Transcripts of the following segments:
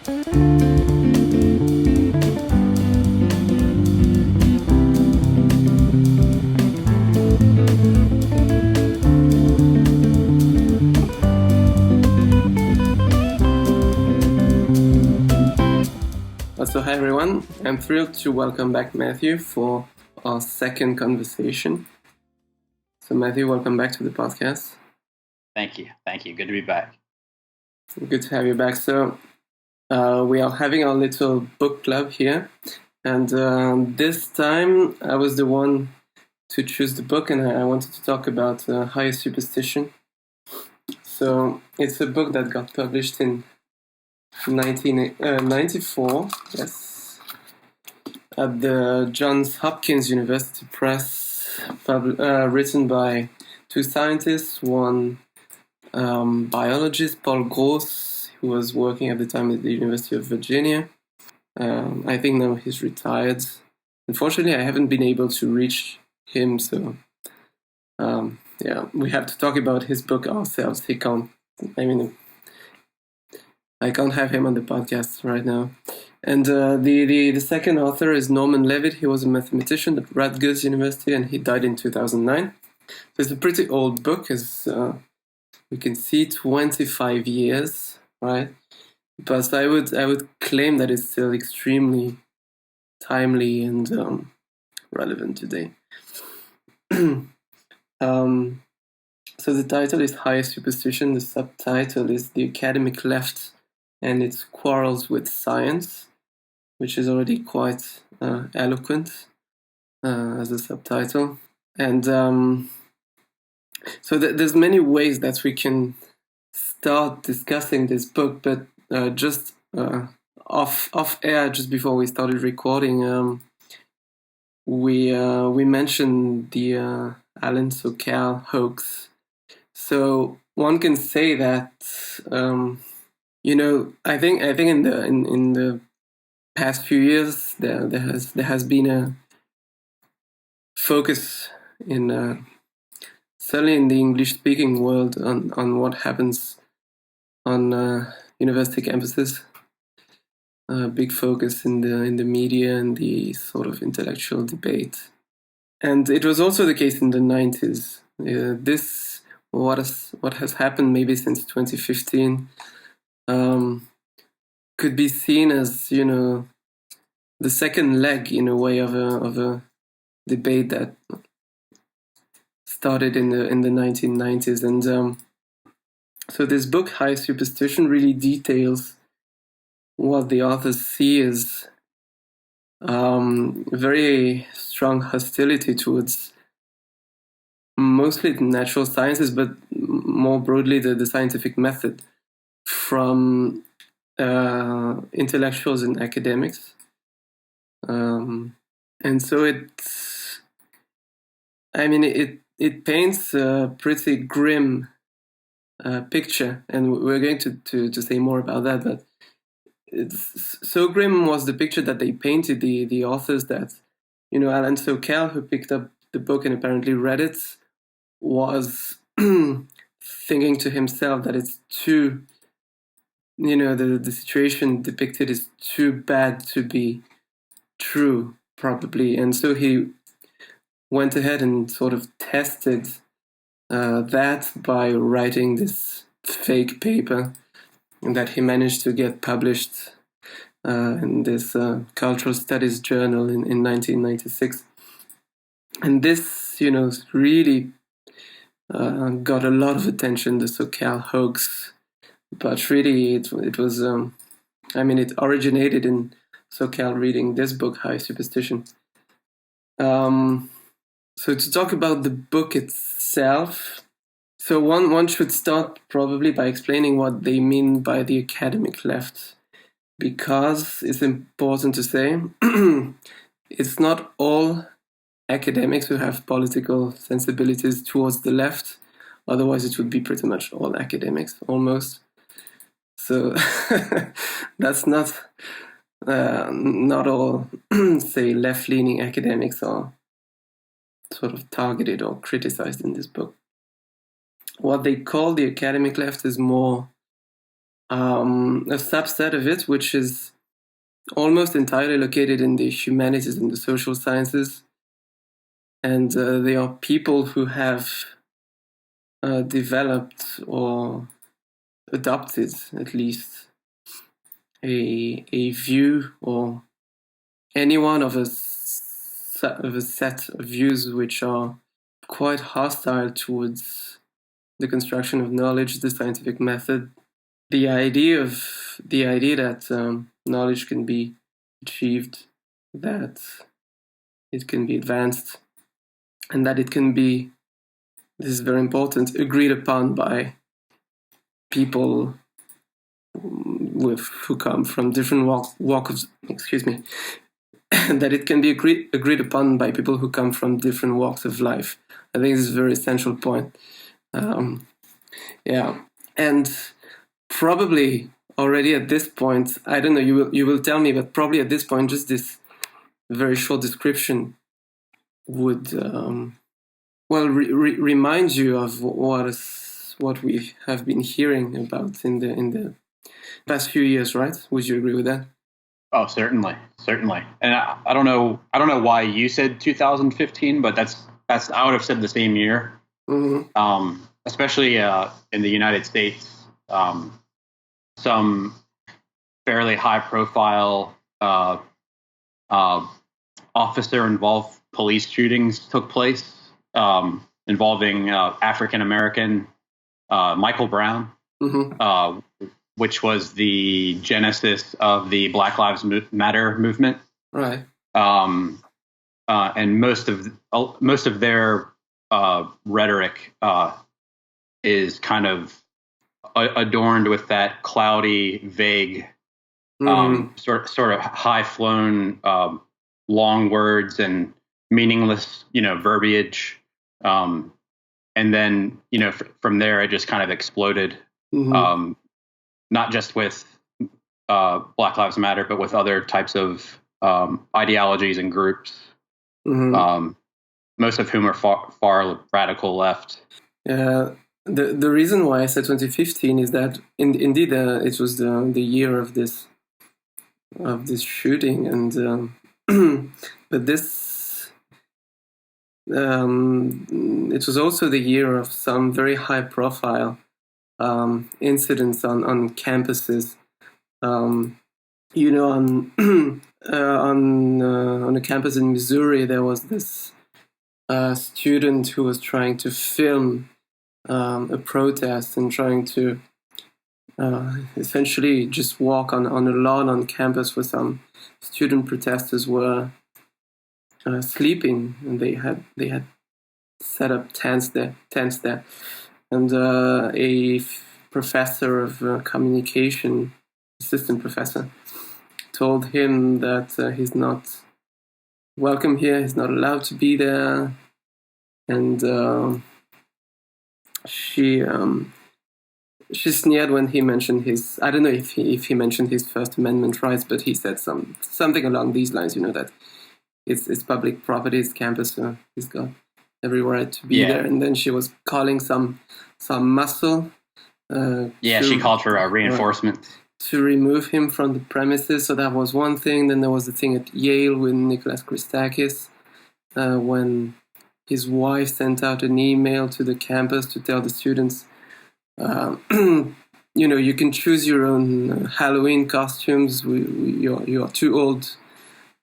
So hi everyone, I'm thrilled to welcome back Matthew for our second conversation. So Matthew, welcome back to the podcast. Thank you. Good to be back. Good to have you back. So we are having our little book club here, and this time I was the one to choose the book, and I wanted to talk about Higher Superstition. So it's a book that got published in 1994, yes, at the Johns Hopkins University Press, written by two scientists, one biologist, Paul Gross, who was working at the time at the University of Virginia. I think now he's retired. Unfortunately, I haven't been able to reach him, so we have to talk about his book ourselves. I can't have him on the podcast right now. And the second author is Norman Levitt. He was a mathematician at Rutgers University, and he died in 2009. So it's a pretty old book, as you can see, 25 years, right? But I would claim that it's still extremely timely and relevant today. So the title is Higher Superstition. The subtitle is The Academic Left and Its Quarrels with Science, which is already quite eloquent as a subtitle. And so there's many ways that we can start discussing this book, but just off air, just before we started recording, we mentioned the Alan Sokal hoax. So one can say that I think in the past few years there has been a focus in certainly in the English-speaking world on what happens on university campuses. Big focus in the media and the sort of intellectual debate, and it was also the case in the 90s. What has happened maybe since 2015 could be seen as the second leg in a way of a debate that started in the 1990s, and so this book High Superstition really details what the authors see as very strong hostility towards mostly the natural sciences, but more broadly the scientific method from intellectuals and academics. And so it paints a pretty grim picture, and we're going to say more about that, but it's so grim was the picture that they painted, the authors, that Alan Sokal, who picked up the book and apparently read it, was thinking to himself that it's too the situation depicted is too bad to be true, probably, and so he went ahead and sort of tested that by writing this fake paper that he managed to get published in this cultural studies journal in 1996. And this, really got a lot of attention, the Sokal hoax. But really, it was, it originated in Sokal reading this book, High Superstition. So to talk about the book itself, so one should start probably by explaining what they mean by the academic left, because it's important to say it's not all academics who have political sensibilities towards the left. Otherwise, it would be pretty much all academics, almost. So that's not all, say, left-leaning academics are sort of targeted or criticized in this book. What they call the academic left is more a subset of it, which is almost entirely located in the humanities and the social sciences. And they are people who have developed or adopted, at least, a view or any one of a set of views which are quite hostile towards the construction of knowledge, the scientific method, the idea that knowledge can be achieved, that it can be advanced, and that it can be, this is very important, agreed upon by people who come from different walks, that it can be agreed upon by people who come from different walks of life. I think this is a very essential point. And probably already at this point, I don't know, you will tell me, but probably at this point, just this very short description would remind you of what we have been hearing about in the past few years, right? Would you agree with that? Oh, certainly. And I don't know why you said 2015, but that's I would have said the same year. Mm-hmm. Especially in the United States, some fairly high-profile officer-involved police shootings took place involving African-American Michael Brown, mm-hmm. Which was the genesis of the Black Lives Matter movement. Right. And most of their rhetoric is kind of adorned with that cloudy, vague, sort of high-flown, long words and meaningless, verbiage. And then, from there, it just kind of exploded. Mm-hmm. Not just with Black Lives Matter, but with other types of ideologies and groups. Mm-hmm. Most of whom are far radical left. The reason why I said 2015 is that indeed it was the year of this shooting, and but this it was also the year of some very high profile incidents on campuses. On on a campus in Missouri, there was this student who was trying to film a protest and trying to essentially just walk on a lawn on campus where some student protesters were sleeping, and they had set up tents there, and a professor of communication, assistant professor, told him that he's not welcome here, he's not allowed to be there, and she sneered when he mentioned his, I don't know if he mentioned his First Amendment rights, but he said something along these lines, that it's public property, it's campus, so he's got every right to be there. And then she was calling some muscle. She called for reinforcement. To remove him from the premises, so that was one thing. Then there was the thing at Yale with Nicholas Christakis, when his wife sent out an email to the campus to tell the students, you can choose your own Halloween costumes. You are too old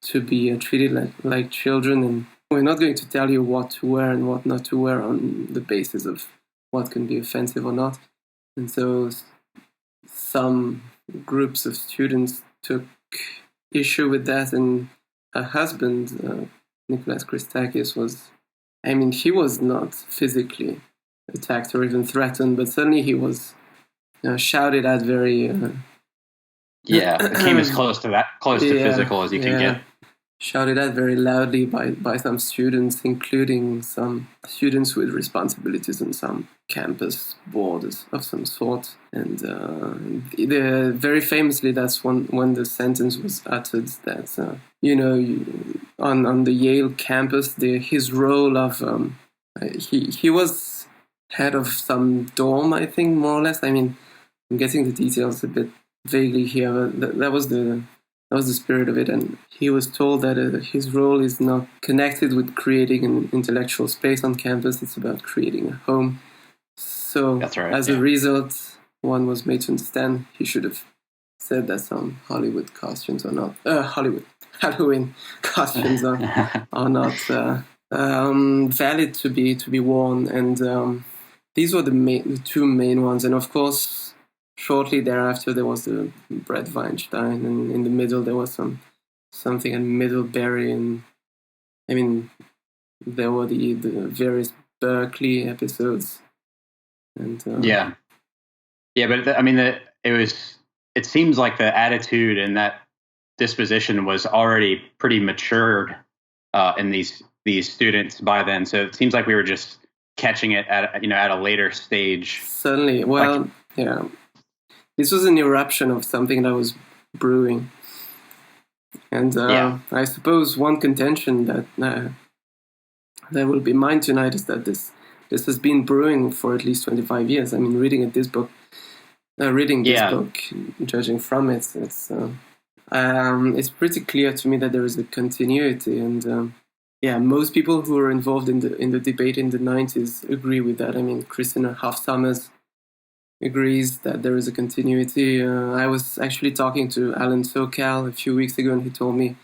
to be treated like children, and we're not going to tell you what to wear and what not to wear on the basis of what can be offensive or not. And so some groups of students took issue with that, and her husband, Nicholas Christakis, he was not physically attacked or even threatened, but certainly he was shouted at very... it came as close to physical as you can get. Shouted at very loudly by some students, including some students with responsibilities on some campus boards of some sort. And very famously, that's when the sentence was uttered that, on the Yale campus, his role of... he was head of some dorm, I think, more or less. I mean, I'm getting the details a bit vaguely here, but that was the spirit of it. And he was told that his role is not connected with creating an intellectual space on campus. It's about creating a home. So that's right, as a result, one was made to understand he should have said that some Hollywood costumes are not Halloween costumes are not valid to be worn, and these were the two main ones. And of course, shortly thereafter, there was the Brett Weinstein, and in the middle there was something at Middlebury, and I mean there were the various Berkeley episodes, and but it seems like the attitude and that disposition was already pretty matured in these students by then. So it seems like we were just catching it at a later stage. Certainly. Well, yeah. This was an eruption of something that was brewing. And I suppose one contention that will be mine tonight is that this has been brewing for at least 25 years. I mean, reading this book, judging from it, it's pretty clear to me that there is a continuity, and most people who were involved in the debate in the 90s agree with that. I mean, Christina Half-Summers agrees that there is a continuity. I was actually talking to Alan Sokal a few weeks ago, and he told me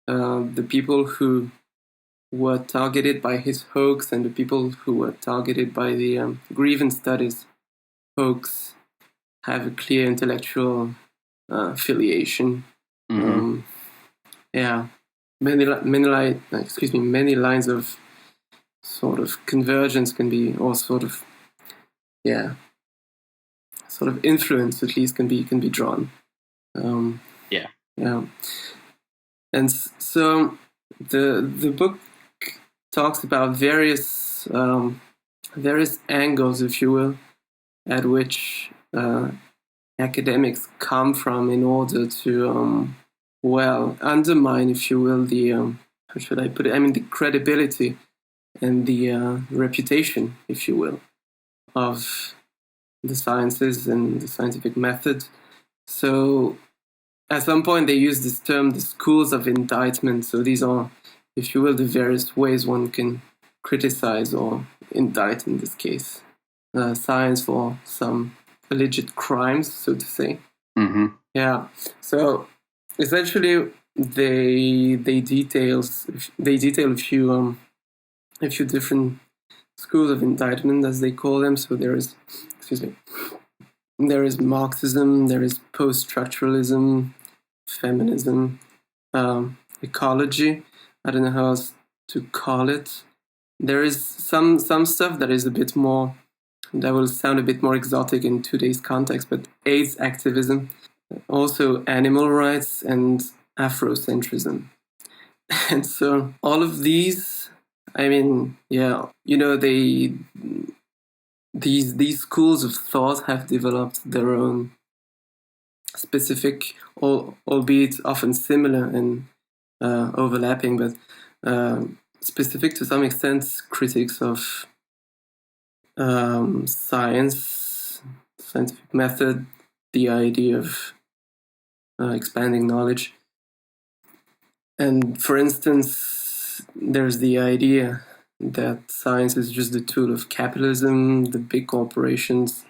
the people who were targeted by his hoax and the people who were targeted by the grievance studies hoax have a clear intellectual affiliation. Mm-hmm. Many lines of sort of convergence can be, or sort of influence at least can be drawn. And so the book talks about various angles, if you will, at which academics come from in order to undermine, if you will, the how should I put it? I mean, the credibility and the reputation, if you will, of the sciences and the scientific method. So at some point they use this term, the schools of indictment. So these are, if you will, the various ways one can criticize or indict, in this case, science for some alleged crimes, so to say. Mm-hmm. Yeah. So essentially, they detail a few different schools of indictment, as they call them. So there is Marxism, there is post-structuralism, feminism, ecology. I don't know how else to call it. There is some stuff that is a bit more, that will sound a bit more exotic in today's context, but AIDS activism, also animal rights and Afrocentrism. And so all of these, I mean, these schools of thought have developed their own specific, albeit often similar and overlapping, but specific to some extent, critics of science, scientific method, the idea of expanding knowledge. And for instance, there's the idea that science is just the tool of capitalism, the big corporations.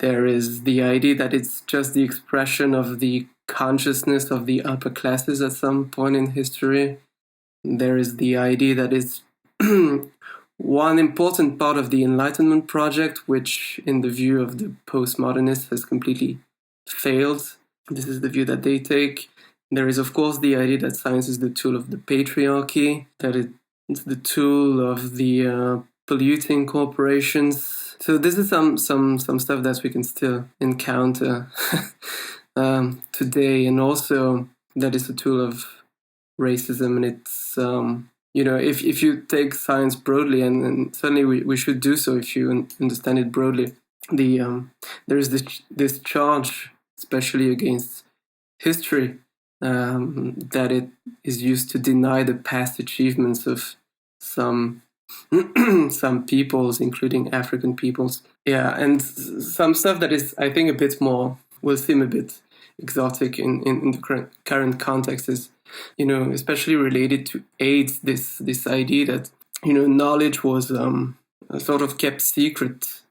There is the idea that it's just the expression of the consciousness of the upper classes at some point in history. There is the idea that it's one important part of the Enlightenment project, which, in the view of the postmodernists, has completely failed. This is the view that they take. There is, of course, the idea that science is the tool of the patriarchy, that it's the tool of the polluting corporations. So this is some stuff that we can still encounter today, and also that is a tool of racism. And it's if you take science broadly, and certainly we should do so if you understand it broadly, there is this charge, especially against history, that it is used to deny the past achievements of some peoples, including African peoples. Yeah, and some stuff that is, I think, a bit more, will seem a bit exotic in the current context is, especially related to AIDS, this idea that, knowledge was sort of kept secret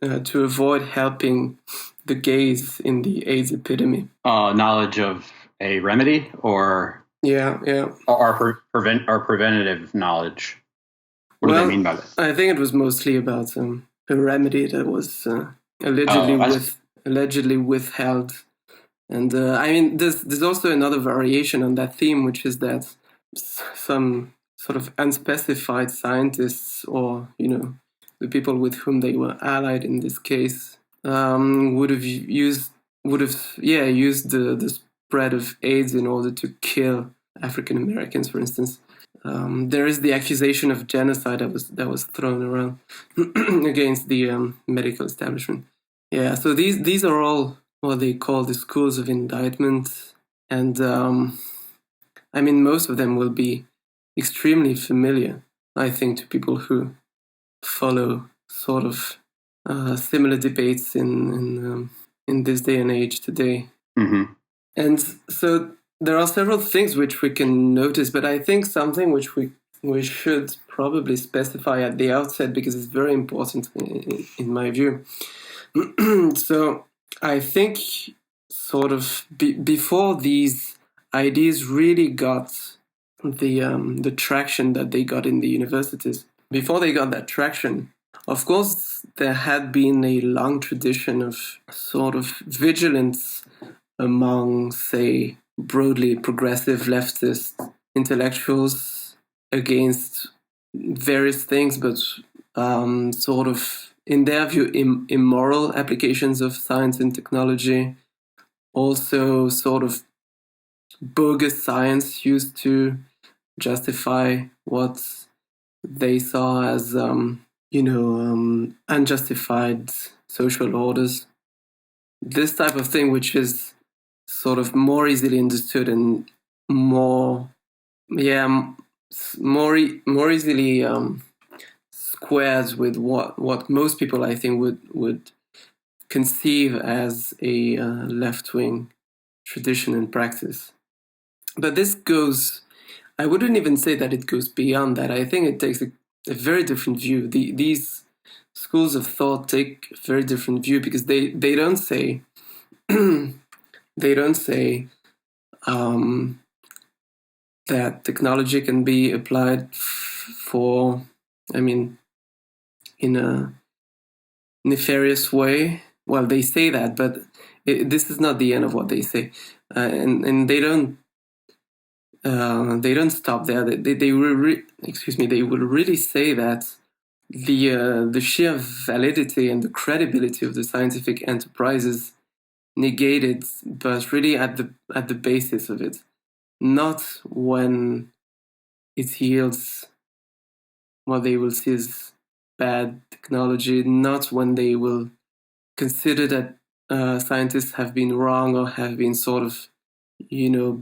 to avoid helping the gays in the AIDS epidemic. Knowledge of a remedy, or or preventative knowledge. What do they mean by that? I think it was mostly about a remedy that was allegedly withheld. And I mean, there's also another variation on that theme, which is that some sort of unspecified scientists, or the people with whom they were allied in this case, would have used the spread of AIDS in order to kill African Americans, for instance. There is the accusation of genocide that was thrown around against the medical establishment. Yeah, so these are all what they call the schools of indictment, and I mean, most of them will be extremely familiar, I think, to people who follow sort of similar debates in this day and age today. Mm-hmm. And so there are several things which we can notice, but I think something which we should probably specify at the outset, because it's very important in my view. So I think sort of before these ideas really got the traction that they got in the universities, before they got that traction, of course, there had been a long tradition of sort of vigilance among, say, broadly progressive leftist intellectuals against various things, but sort of, in their view, immoral applications of science and technology. Also, sort of bogus science used to justify what they saw as, unjustified social orders. This type of thing, which is sort of more easily understood and more easily squares with what most people, I think, would conceive as a left-wing tradition and practice. But this goes, I wouldn't even say that it goes beyond that. I think it takes a very different view. These schools of thought take a very different view, because they don't say that technology can be applied for, I mean, in a nefarious way. Well, they say that, but this is not the end of what they say, and they don't stop there. They will really say that the sheer validity and the credibility of the scientific enterprise is negated, but really at the basis of it, not when it yields what they will see as bad technology, not when they will consider that scientists have been wrong or have been sort of,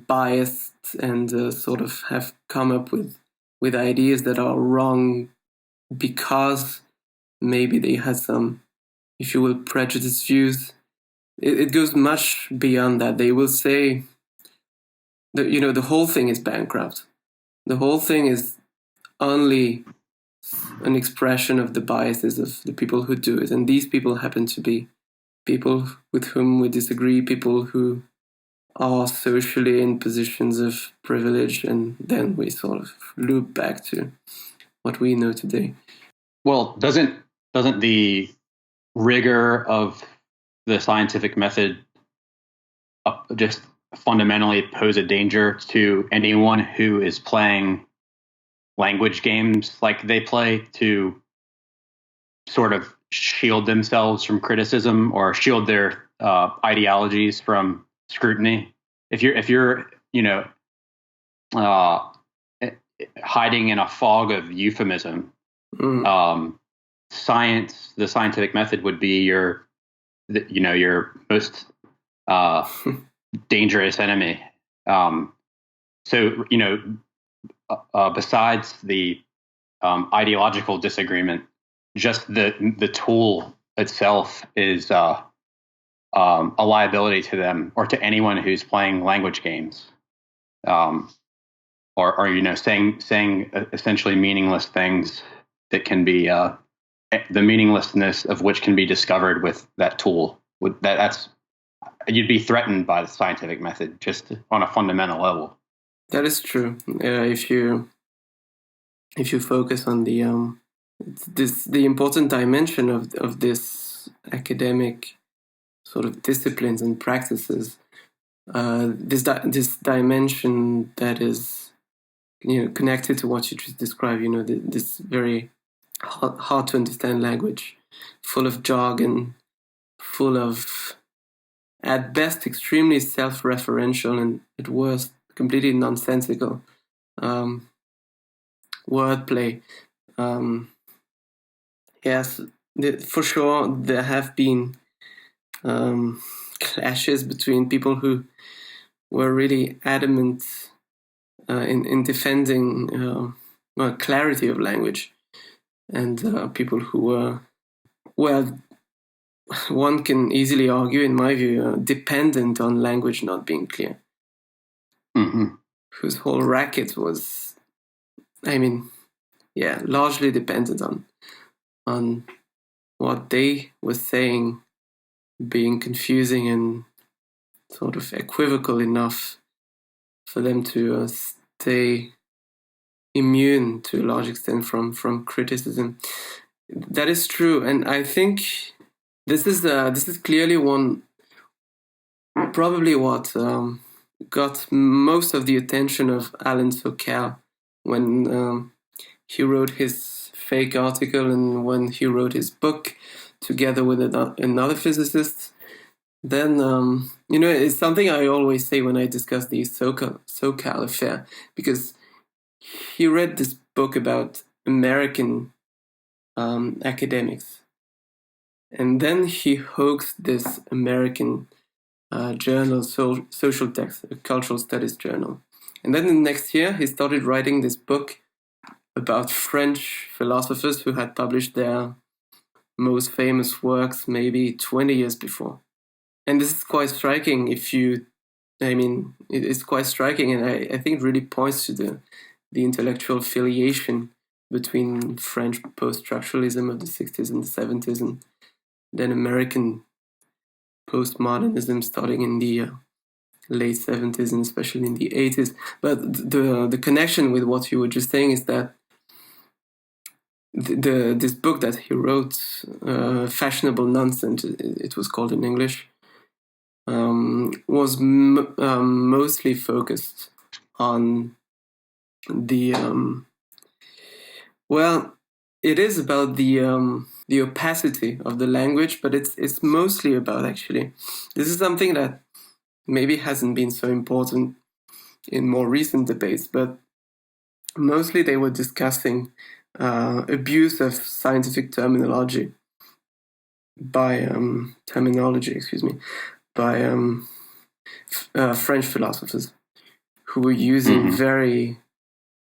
biased and sort of have come up with ideas that are wrong because maybe they had some, if you will, prejudiced views. It goes much beyond that. They will say that, the whole thing is bankrupt. The whole thing is only an expression of the biases of the people who do it. And these people happen to be people with whom we disagree, people who are socially in positions of privilege, and then we sort of loop back to what we know today. Well, doesn't the rigor of the scientific method just fundamentally pose a danger to anyone who is playing language games like they play to sort of shield themselves from criticism or shield their ideologies from scrutiny? If you're hiding in a fog of euphemism, science, the scientific method would be your most dangerous enemy. So besides the ideological disagreement, just the tool itself is a liability to them or to anyone who's playing language games, or saying essentially meaningless things that can be the meaninglessness of which can be discovered with that tool. That's you'd be threatened by the scientific method just on a fundamental level. That is true. If you focus on the important dimension of this academic sort of disciplines and practices, this dimension that is connected to what you just described. This very hard to understand language, full of jargon, full of, at best, extremely self-referential, and at worst, completely nonsensical wordplay. Yes, for sure, there have been clashes between people who were really adamant in defending clarity of language, and people who were, well, one can easily argue, in my view, dependent on language not being clear. Mm-hmm. Whose whole racket was, largely dependent on what they were saying being confusing and sort of equivocal enough for them to stay immune to a large extent from criticism. That is true, and I think this is clearly probably what got most of the attention of Alan Sokal when he wrote his fake article and when he wrote his book together with another physicist. Then it's something I always say when I discuss the Sokal affair, because he read this book about American academics, and then he hoaxed this American journal, Social Text, a cultural studies journal. And then the next year, he started writing this book about French philosophers who had published their most famous works maybe 20 years before. And this is quite striking it's quite striking, and I think it really points to the intellectual affiliation between French post-structuralism of the 60s and the 70s and then American postmodernism starting in the late 70s and especially in the 80s. But the connection with what you were just saying is that this book that he wrote, Fashionable Nonsense, it was called in English, was mostly focused on the it is about the opacity of the language, but it's mostly about, actually, this is something that maybe hasn't been so important in more recent debates, but mostly they were discussing abuse of scientific terminology by French philosophers who were using very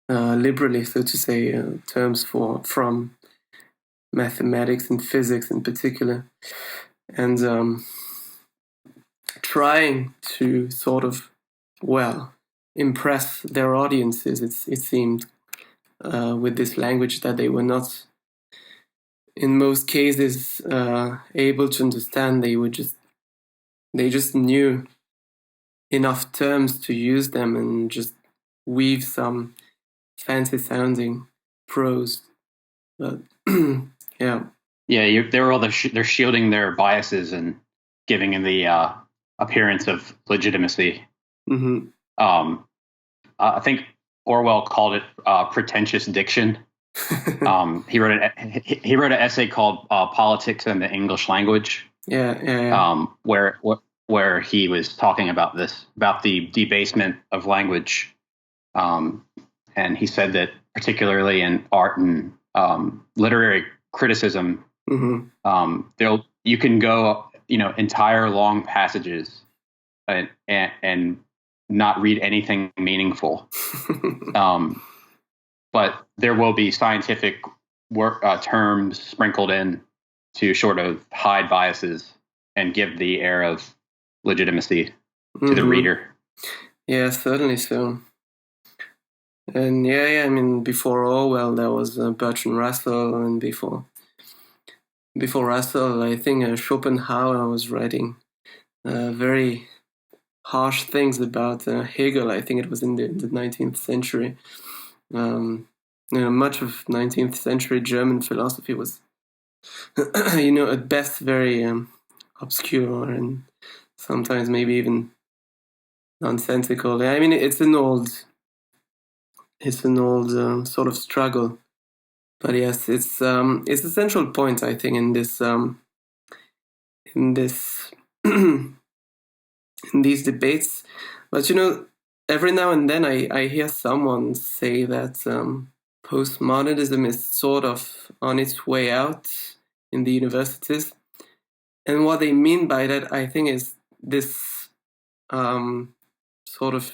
liberally, so to say, terms from mathematics and physics in particular, and trying to sort of, impress their audiences, it seemed, with this language that they were not, in most cases, able to understand. They just knew enough terms to use them and just weave some fancy-sounding prose. But they're shielding their biases and giving in the appearance of legitimacy. Mm-hmm. I think Orwell called it pretentious diction. He wrote an essay called "Politics and the English Language." Yeah. Where he was talking about the debasement of language, and he said that particularly in art and literary criticism, you can go entire long passages and not read anything meaningful. But there will be scientific terms sprinkled in to sort of hide biases and give the air of legitimacy to the reader. Yeah, certainly so. And yeah, I mean, before Orwell, there was Bertrand Russell, and before Russell, I think Schopenhauer was writing very harsh things about Hegel. I think it was in the 19th century. Much of 19th century German philosophy was, at best very obscure and sometimes maybe even nonsensical. I mean, it's an old sort of struggle, but yes, it's a central point, I think, in this in these debates. But every now and then I hear someone say that postmodernism is sort of on its way out in the universities, and what they mean by that, I think, is this sort of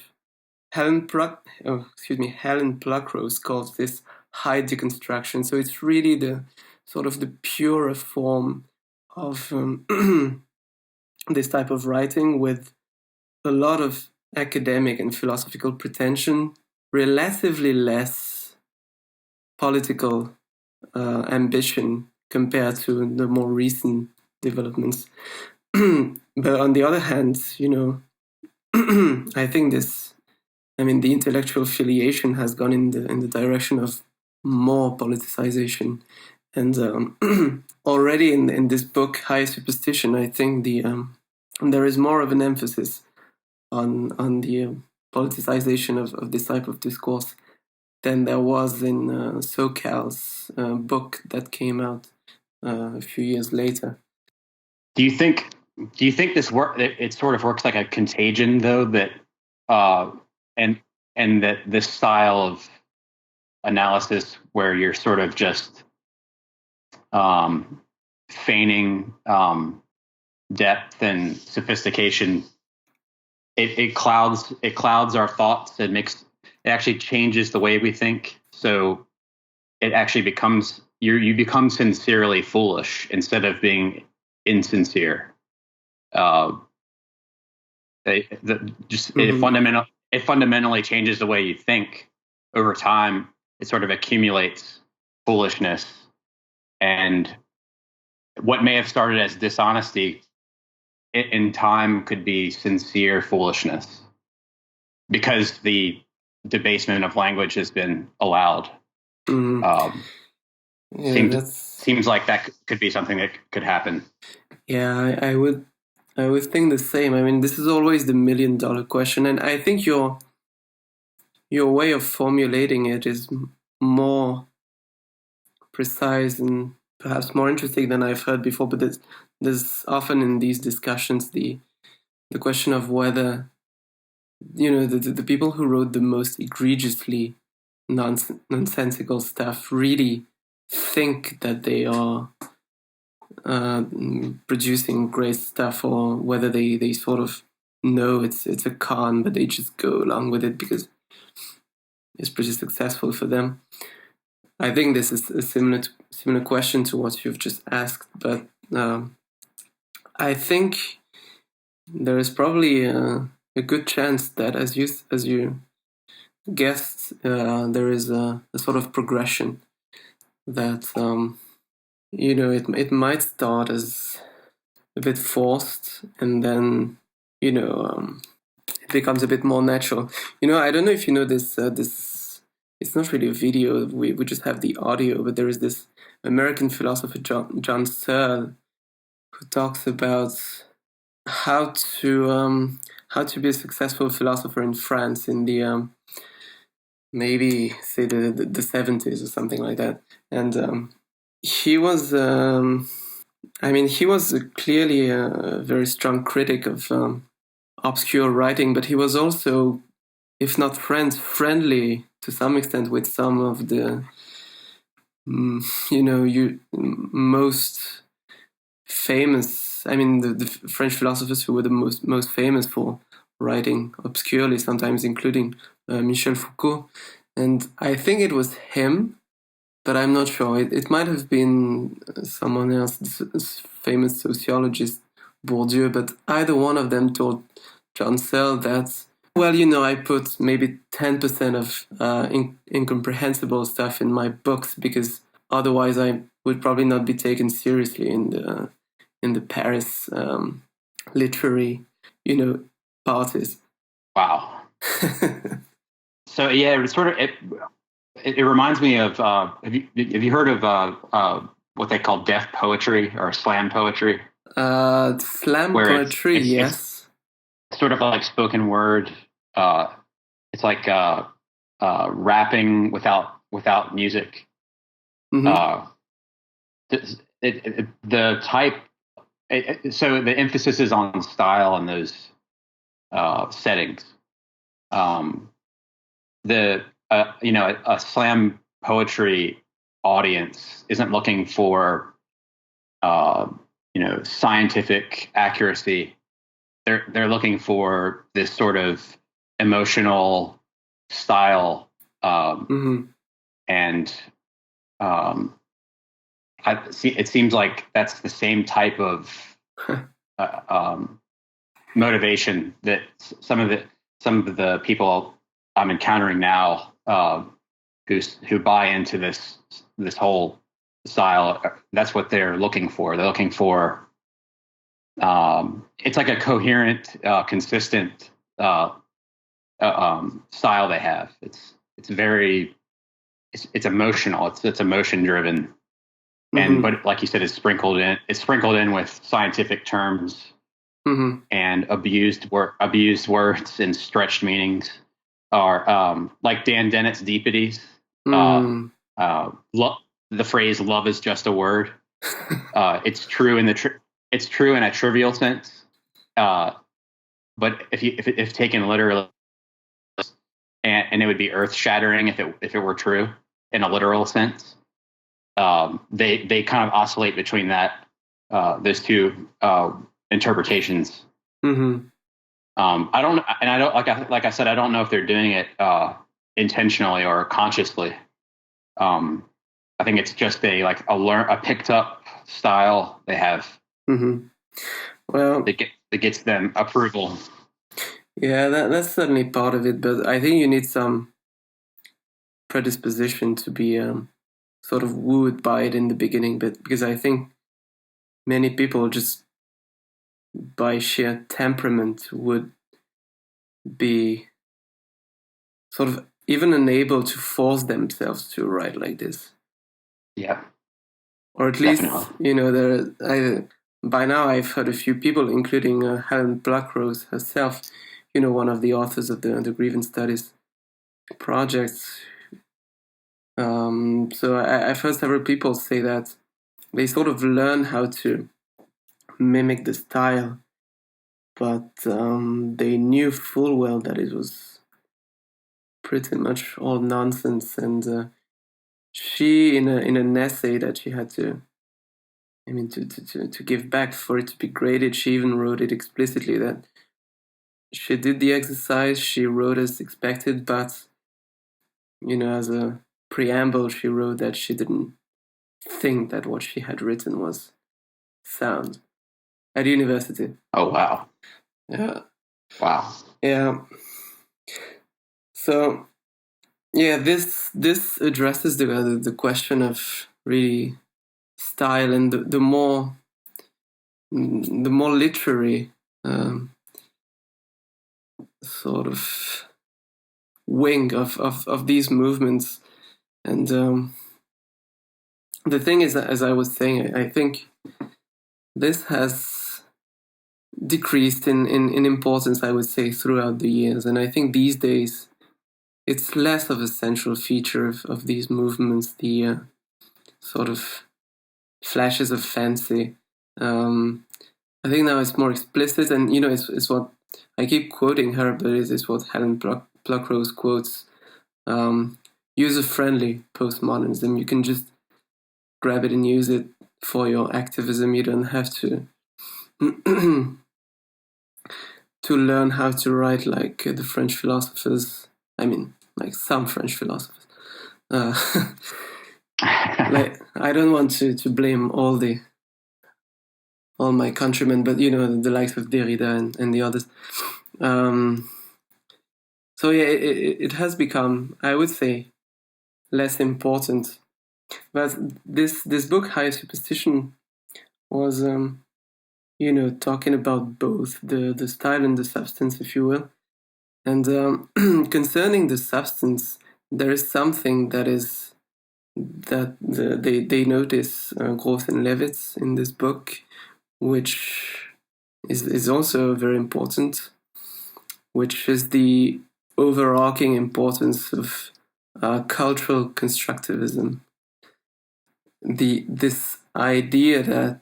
Helen Pluckrose calls this high deconstruction. So it's really the sort of the purer form of this type of writing, with a lot of academic and philosophical pretension, relatively less political ambition compared to the more recent developments. But on the other hand, I think the intellectual filiation has gone in the direction of more politicization. And already in this book, High Superstition, I think there is more of an emphasis on the politicization of this type of discourse than there was in SoCal's book that came out a few years later. Do you think this work? It sort of works like a contagion, though, that and that this style of analysis where you're sort of just feigning depth and sophistication, it clouds our thoughts. It actually changes the way we think. So it actually becomes you become sincerely foolish instead of being insincere. It fundamentally changes the way you think. Over time, it sort of accumulates foolishness, and what may have started as dishonesty in time could be sincere foolishness, because the debasement of language has been allowed. Seems like that could be something that could happen. Yeah, I would think the same. I mean, this is always the $1 million question, and I think your way of formulating it is more precise and perhaps more interesting than I've heard before. But there's often in these discussions the question of whether the people who wrote the most egregiously nonsensical stuff really think that they are producing great stuff, or whether they sort of know it's a con, but they just go along with it because it's pretty successful for them. I think this is a similar question to what you've just asked, but I think there is probably a good chance that, as you guessed, there is a sort of progression that it might start as a bit forced, and then it becomes a bit more natural. I don't know if you know this. It's not really a video. We just have the audio, but there is this American philosopher John Searle who talks about how to be a successful philosopher in France in the maybe say the 70s or something like that. And he was clearly a very strong critic of obscure writing, but he was also, if not friendly to some extent with some of the most famous, the French philosophers who were the most famous for writing obscurely, sometimes including Michel Foucault. And I think it was him but I'm not sure. It might have been someone else, famous sociologist, Bourdieu, but either one of them told John Searle that, well, I put maybe 10% of incomprehensible stuff in my books because otherwise I would probably not be taken seriously in the Paris literary, parties. Wow. So yeah, it sort of it reminds me of have you heard of what they call deaf poetry or slam poetry? Slam poetry, yes. It's sort of like spoken word. It's like rapping without music. Mm-hmm. The type. So the emphasis is on style in those settings. A slam poetry audience isn't looking for scientific accuracy. They're looking for this sort of emotional style, and it seems like that's the same type of motivation that some of the people I'm encountering now who buy into this whole style. That's what they're looking for. They're looking for it's like a coherent, consistent style they have. It's very emotional. It's emotion driven, and but like you said, it's sprinkled in with scientific terms and abused words and stretched meanings. Are like Dan Dennett's Deepities. The phrase "love is just a word." It's true in it's true in a trivial sense, but if taken literally, and it would be earth shattering if it were true in a literal sense. They kind of oscillate between those two interpretations. I don't like I said, I don't know if they're doing it intentionally or consciously. I think it's just a picked up style they have. Well, that gets them approval. Yeah, that's certainly part of it, but I think you need some predisposition to be sort of wooed by it in the beginning, but because I think many people just by sheer temperament would be sort of even unable to force themselves to write like this. Yeah. Or at least, by now I've heard a few people, including Helen Blackrose herself, one of the authors of the Grievance Studies projects. So I've heard several people say that they sort of learn how to mimic the style, but they knew full well that it was pretty much all nonsense. And she, in an essay that she had to give back for it to be graded, she even wrote it explicitly that she did the exercise, she wrote as expected, but, as a preamble, she wrote that she didn't think that what she had written was sound at university. Oh, wow. Yeah. Wow. Yeah. So, yeah, this addresses the question of really style and the more literary sort of wing of these movements. And the thing is, as I was saying, I think this has decreased in importance, I would say, throughout the years. And I think these days it's less of a central feature of these movements, the sort of flashes of fancy. I think now it's more explicit, and it's what I keep quoting her, but it's what Helen Blackrose quotes: user-friendly postmodernism. You can just grab it and use it for your activism. You don't have to to learn how to write like the French philosophers. I mean, like some French philosophers. Like, I don't want to blame all my countrymen, but the likes of Derrida and the others. So yeah, it has become, I would say, less important. But this book, Higher Superstition, was talking about both the style and the substance, if you will. And concerning the substance, there is something that they notice, Gross and Levitt, in this book, which is also very important, which is the overarching importance of cultural constructivism. This idea that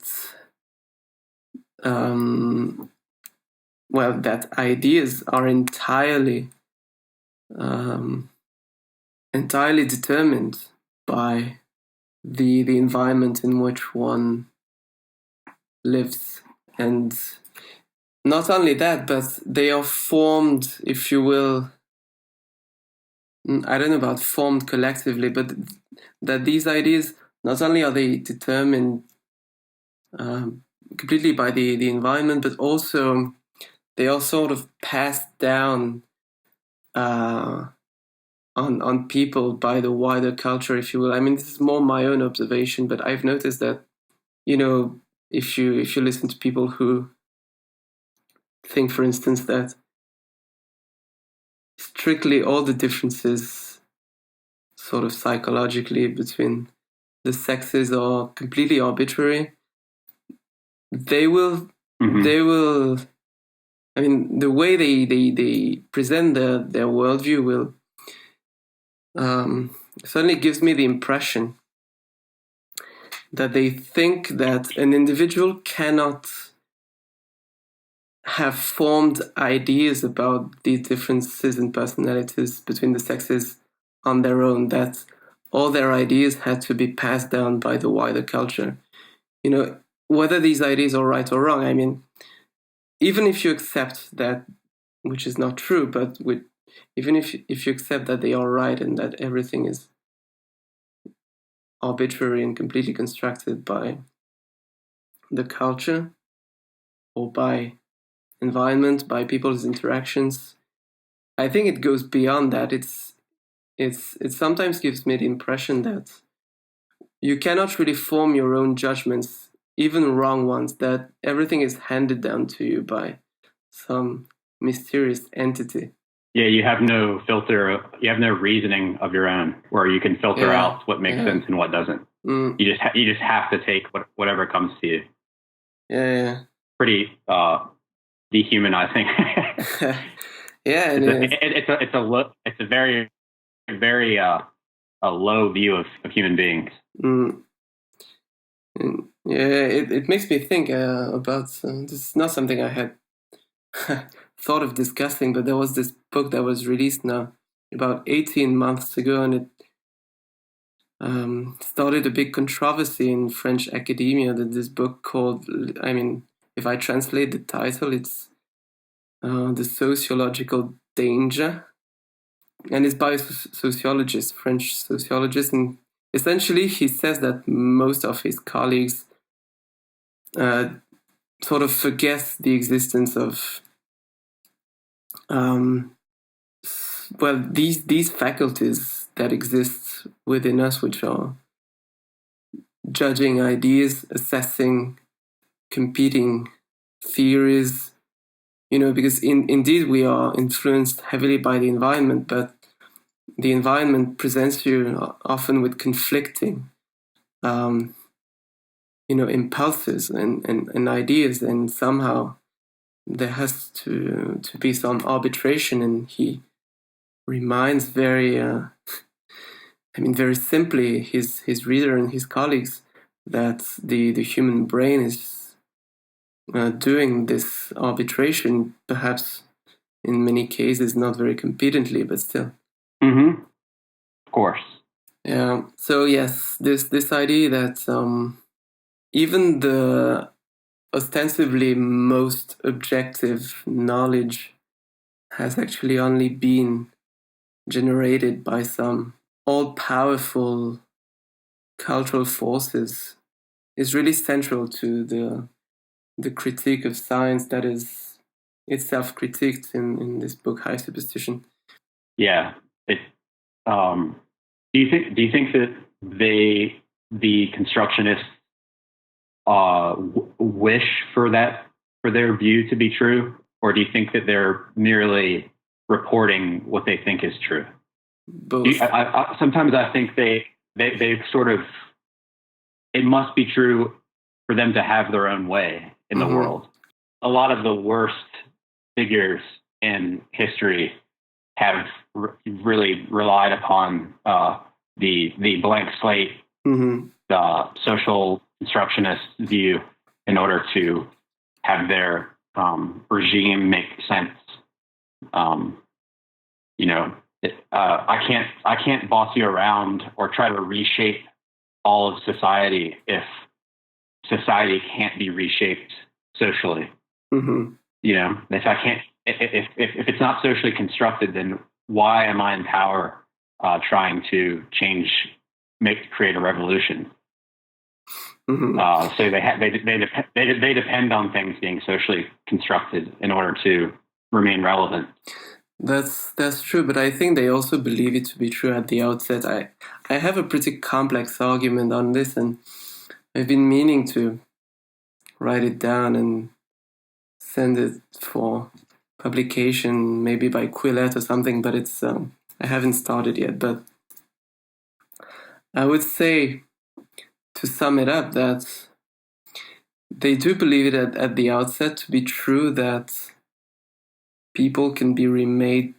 that ideas are entirely determined by the environment in which one lives. And not only that, but they are formed, if you will, I don't know about formed collectively, but that these ideas, not only are they determined completely by the environment, but also they are sort of passed down on people by the wider culture, if you will. I mean, this is more my own observation, but I've noticed that, if you listen to people who think, for instance, that strictly all the differences sort of psychologically between the sexes are completely arbitrary, they will I mean, the way they present their worldview will certainly gives me the impression that they think that an individual cannot have formed ideas about the differences in personalities between the sexes on their own, that all their ideas had to be passed down by the wider culture. Whether these ideas are right or wrong, I mean, even if you accept that, which is not true, but even if you accept that they are right and that everything is arbitrary and completely constructed by the culture or by environment, by people's interactions, I think it goes beyond that. It sometimes gives me the impression that you cannot really form your own judgments, even wrong ones, that everything is handed down to you by some mysterious entity. Yeah, you have no filter. You have no reasoning of your own, where you can filter out what makes sense and what doesn't. You just have to take whatever comes to you. Yeah. Pretty dehumanizing. Yeah, it's a very very a low view of human beings. Yeah, it makes me think about this is not something I had thought of discussing, but there was this book that was released now about 18 months ago, and it started a big controversy in French academia. That this book called, I mean, if I translate the title, it's The Sociological Danger, and it's by a sociologist, French sociologist, and essentially he says that most of his colleagues sort of forget the existence of these faculties that exist within us, which are judging ideas, assessing competing theories, because indeed we are influenced heavily by the environment, but the environment presents you often with conflicting impulses and ideas, and somehow there has to be some arbitration. And he reminds very simply his reader and his colleagues that the human brain is doing this arbitration, perhaps in many cases not very competently, but still. Of course. Yeah. So yes, this idea that even the ostensibly most objective knowledge has actually only been generated by some all-powerful cultural forces is really central to the critique of science that is itself critiqued in this book, High Superstition. Yeah. Do you think that the constructionists wish for their view to be true, or do you think that they're merely reporting what they think is true? Both. Sometimes I think they sort of, it must be true for them to have their own way in the world. A lot of the worst figures in history have really relied upon the blank slate, the social constructionist view in order to have their regime make sense. I can't boss you around or try to reshape all of society if society can't be reshaped socially. If I can't, if it's not socially constructed, then why am I in power trying to create a revolution? So they depend on things being socially constructed in order to remain relevant. That's true, but I think they also believe it to be true at the outset. I have a pretty complex argument on this, and I've been meaning to write it down and send it for publication, maybe by Quillette or something, but it's I haven't started yet. But I would say, to sum it up, that they do believe it at the outset to be true that people can be remade,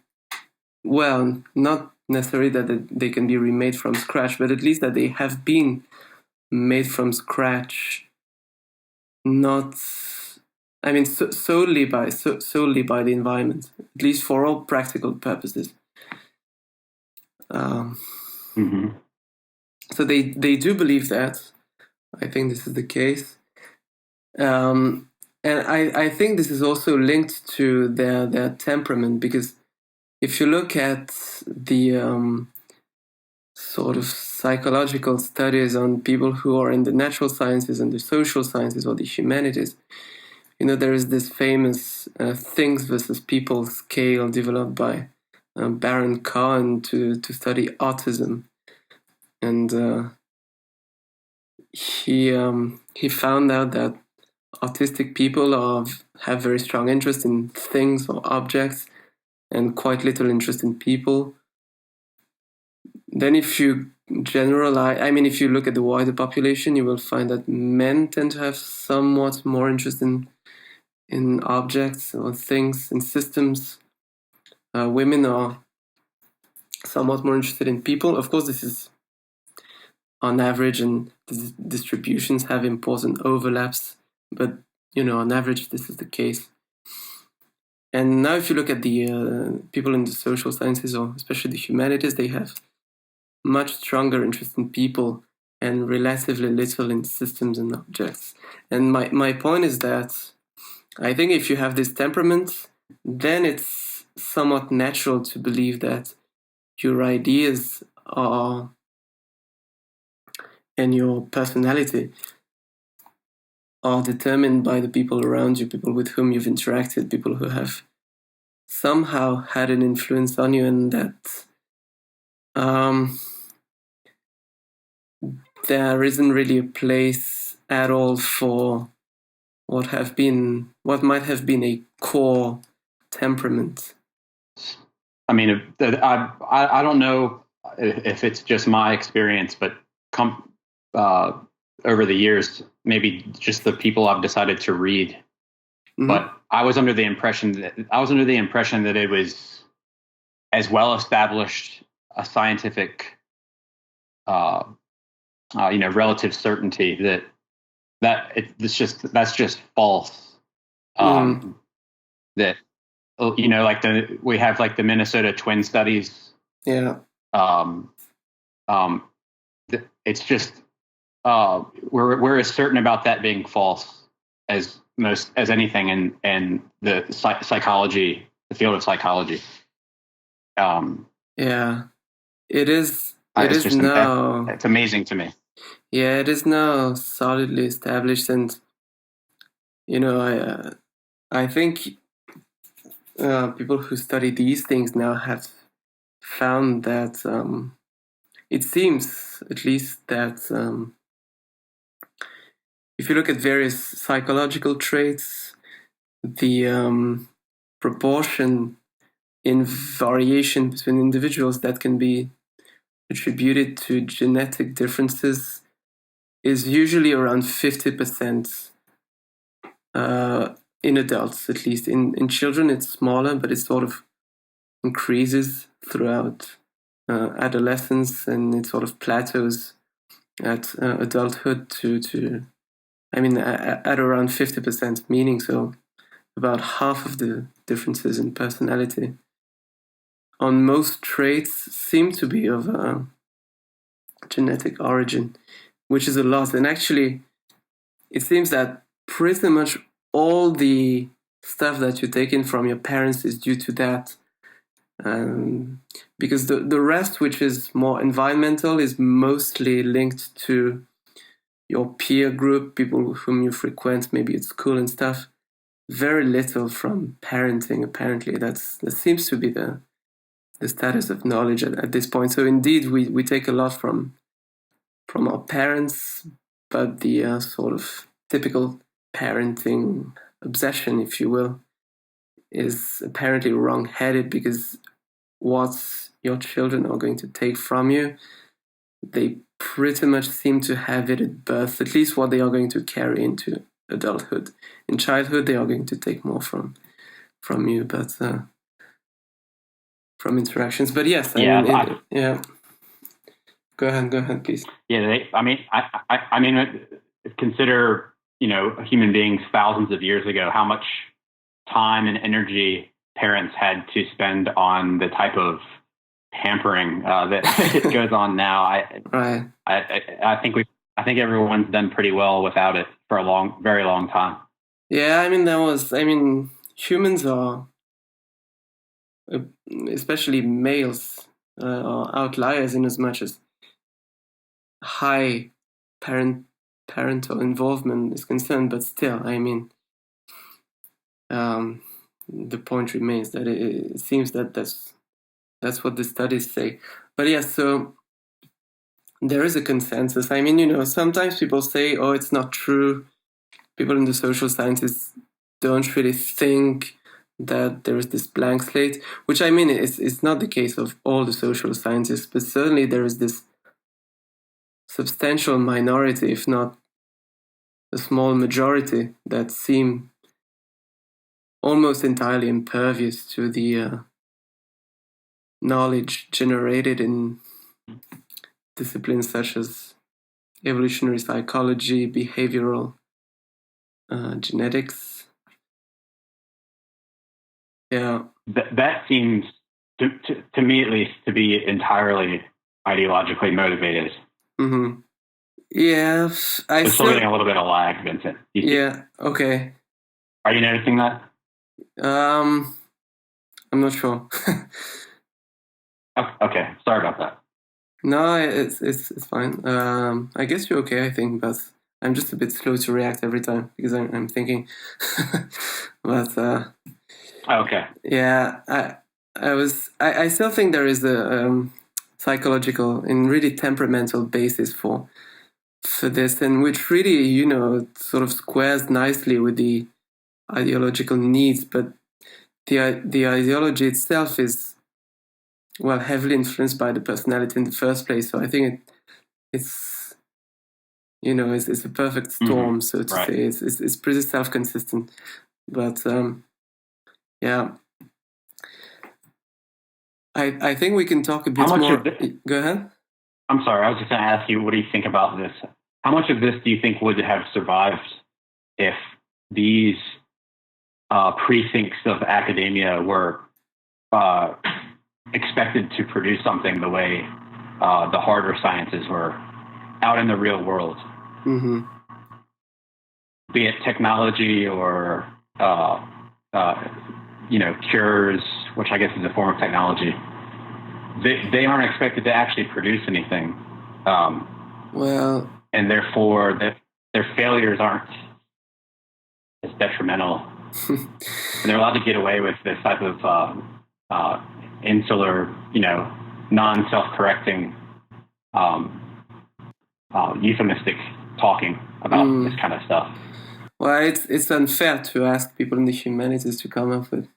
well, not necessarily that they can be remade from scratch, but at least that they have been made from scratch, not, I mean, solely by the environment, at least for all practical purposes. So they do believe that. I think this is the case. And I think this is also linked to their temperament, because if you look at the sort of psychological studies on people who are in the natural sciences and the social sciences or the humanities, there is this famous things versus people scale developed by Baron Cohen to study autism. And he found out that autistic people have very strong interest in things or objects and quite little interest in people. Then if you generalize, if you look at the wider population, you will find that men tend to have somewhat more interest in objects or things, in systems. Women are somewhat more interested in people. Of course, this is on average, and the distributions have important overlaps, but on average, this is the case. And now if you look at the people in the social sciences, or especially the humanities, they have much stronger interest in people and relatively little in systems and objects. And my point is that I think if you have this temperament, then it's somewhat natural to believe that your ideas and your personality are determined by the people around you, people with whom you've interacted, people who have somehow had an influence on you, and that there isn't really a place at all for what might have been a core temperament. I mean, I don't know if it's just my experience, but over the years, maybe just the people I've decided to read. But I was under the impression that it was as well established a scientific, relative certainty that's just false. That we have like the Minnesota twin studies. Yeah. It's just we're as certain about that being false as anything in the psychology, the field of psychology. Yeah, it is. It is now. It's amazing to me. Yeah, it is now solidly established, and I think people who study these things now have found that it seems, at least, that if you look at various psychological traits, the proportion in variation between individuals that can be attributed to genetic differences is usually around 50% in adults, at least. In children, it's smaller, but it sort of increases throughout adolescence, and it sort of plateaus at adulthood at around 50%, meaning so about half of the differences in personality on most traits seem to be of genetic origin, which is a lot. And actually, it seems that pretty much all the stuff that you take in from your parents is due to that. Because the rest, which is more environmental, is mostly linked to your peer group, people whom you frequent, maybe at school and stuff. Very little from parenting, apparently. That seems to be the status of knowledge at this point. So indeed, we take a lot from our parents, but the sort of typical parenting obsession, if you will, is apparently wrong-headed, because what your children are going to take from you, they pretty much seem to have it at birth, at least what they are going to carry into adulthood. In childhood, they are going to take more from you, but from interactions. But yes, yeah. Go ahead, please. Yeah, I mean, consider human beings thousands of years ago, how much time and energy parents had to spend on the type of pampering that goes on now. I think everyone's done pretty well without it for a very long time. Yeah, humans are, especially males, are outliers in as much as high parental involvement is concerned, but still, the point remains that it seems that that's what the studies say. But yeah, so there is a consensus. Sometimes people say, oh, it's not true. People in the social sciences don't really think that there is this blank slate, which it's not the case of all the social sciences, but certainly there is this substantial minority, if not a small majority, that seem almost entirely impervious to the knowledge generated in disciplines such as evolutionary psychology, behavioral genetics. Yeah. That seems, to me at least, to be entirely ideologically motivated. Mm-hmm. Yeah, I'm still getting a little bit of lag, Vincent. Yeah. Okay. Are you noticing that? I'm not sure. Okay, sorry about that. No, it's fine. I guess you're okay, I think, but I'm just a bit slow to react every time because I'm thinking. But okay. Yeah, I still think there is a psychological and really temperamental basis for this, and which really sort of squares nicely with the ideological needs, but the ideology itself is heavily influenced by the personality in the first place. So I think it's a perfect storm, so to say. It's pretty self-consistent, but yeah. I think we can talk a bit more. Go ahead. I'm sorry, I was just going to ask you, what do you think about this? How much of this do you think would have survived if these precincts of academia were expected to produce something the way the harder sciences were out in the real world? Mm-hmm. Be it technology or cures, which I guess is a form of technology. They aren't expected to actually produce anything. and therefore their failures aren't as detrimental. And they're allowed to get away with this type of insular, non-self-correcting, euphemistic talking about this kind of stuff. Well, it's unfair to ask people in the humanities to come up with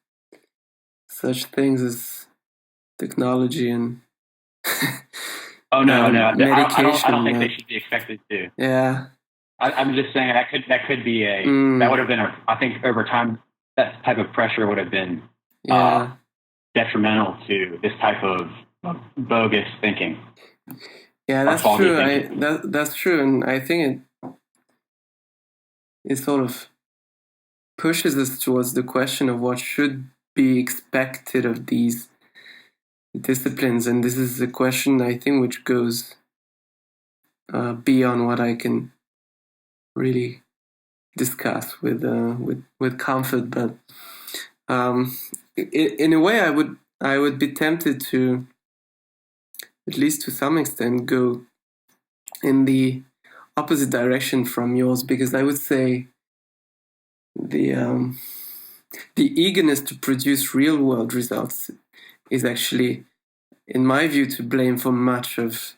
such things as technology and I medication. don't think they should be expected to. Yeah. I'm just saying that could be that would have been I think over time that type of pressure would have been detrimental to this type of bogus thinking. Yeah, that's true. That's true, and I think it sort of pushes us towards the question of what should be expected of these disciplines, and this is a question I think which goes beyond what I can really discuss with comfort. But in a way, I would be tempted to, at least to some extent, go in the opposite direction from yours, because I would say the eagerness to produce real world results is actually, in my view, to blame for much of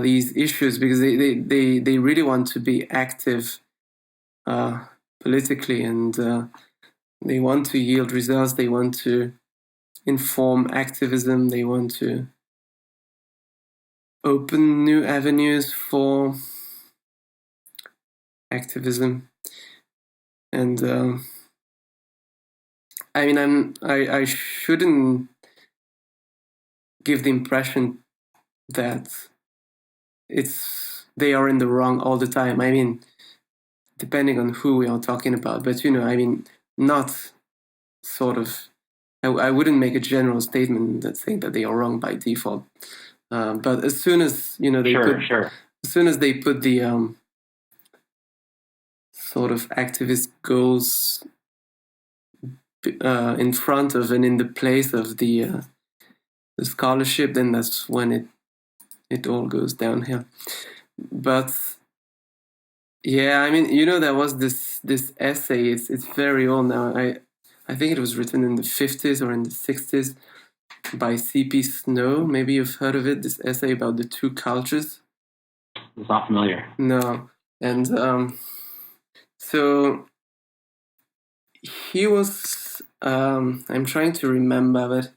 these issues, because they really want to be active politically, and they want to yield results. They want to inform activism. They want to open new avenues for activism. And I mean, I shouldn't give the impression that they are in the wrong all the time. I mean, depending on who we are talking about, but I mean, not sort of. I wouldn't make a general statement that saying that they are wrong by default. But as soon as as soon as they put the sort of activist goals in front of and in the place of the scholarship, then that's when it all goes downhill. But yeah, I mean, there was this essay. It's very old now. I think it was written in the 50s or in the 60s by C.P. Snow. Maybe you've heard of it. This essay about the two cultures. It's not familiar. No, and so he was. I'm trying to remember, but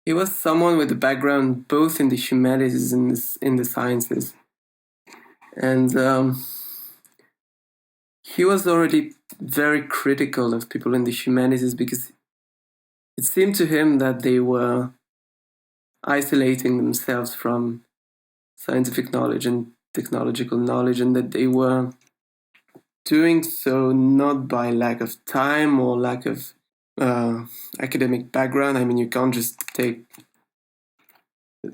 he was someone with a background both in the humanities and in the sciences, and he was already very critical of people in the humanities because it seemed to him that they were isolating themselves from scientific knowledge and technological knowledge, and that they were doing so not by lack of time or lack of academic background. I mean, you can't just take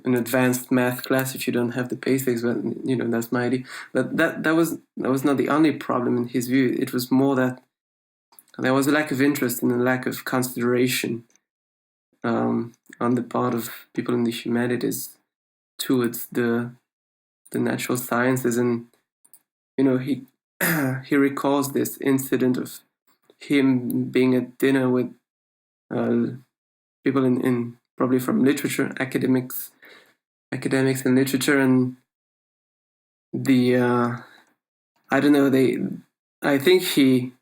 an advanced math class if you don't have the basics, but that's my idea. But that was not the only problem in his view. It was more that there was a lack of interest and a lack of consideration on the part of people in the humanities towards the natural sciences. And he he recalls this incident of him being at dinner with people in probably from literature, academics and literature, and the I don't know, I think he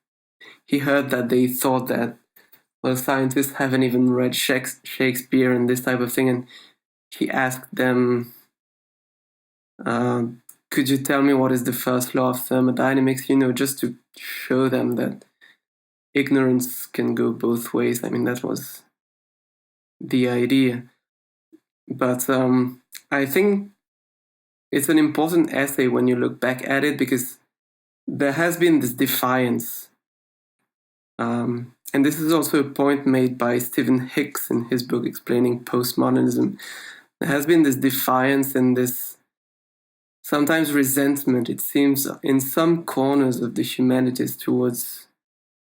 heard that they thought that, well, scientists haven't even read Shakespeare and this type of thing, and he asked them, could you tell me what is the first law of thermodynamics, just to show them that ignorance can go both ways. I mean, that was the idea. But I think it's an important essay when you look back at it, because there has been this defiance. And this is also a point made by Stephen Hicks in his book explaining postmodernism. There has been this defiance and this sometimes resentment, it seems, in some corners of the humanities towards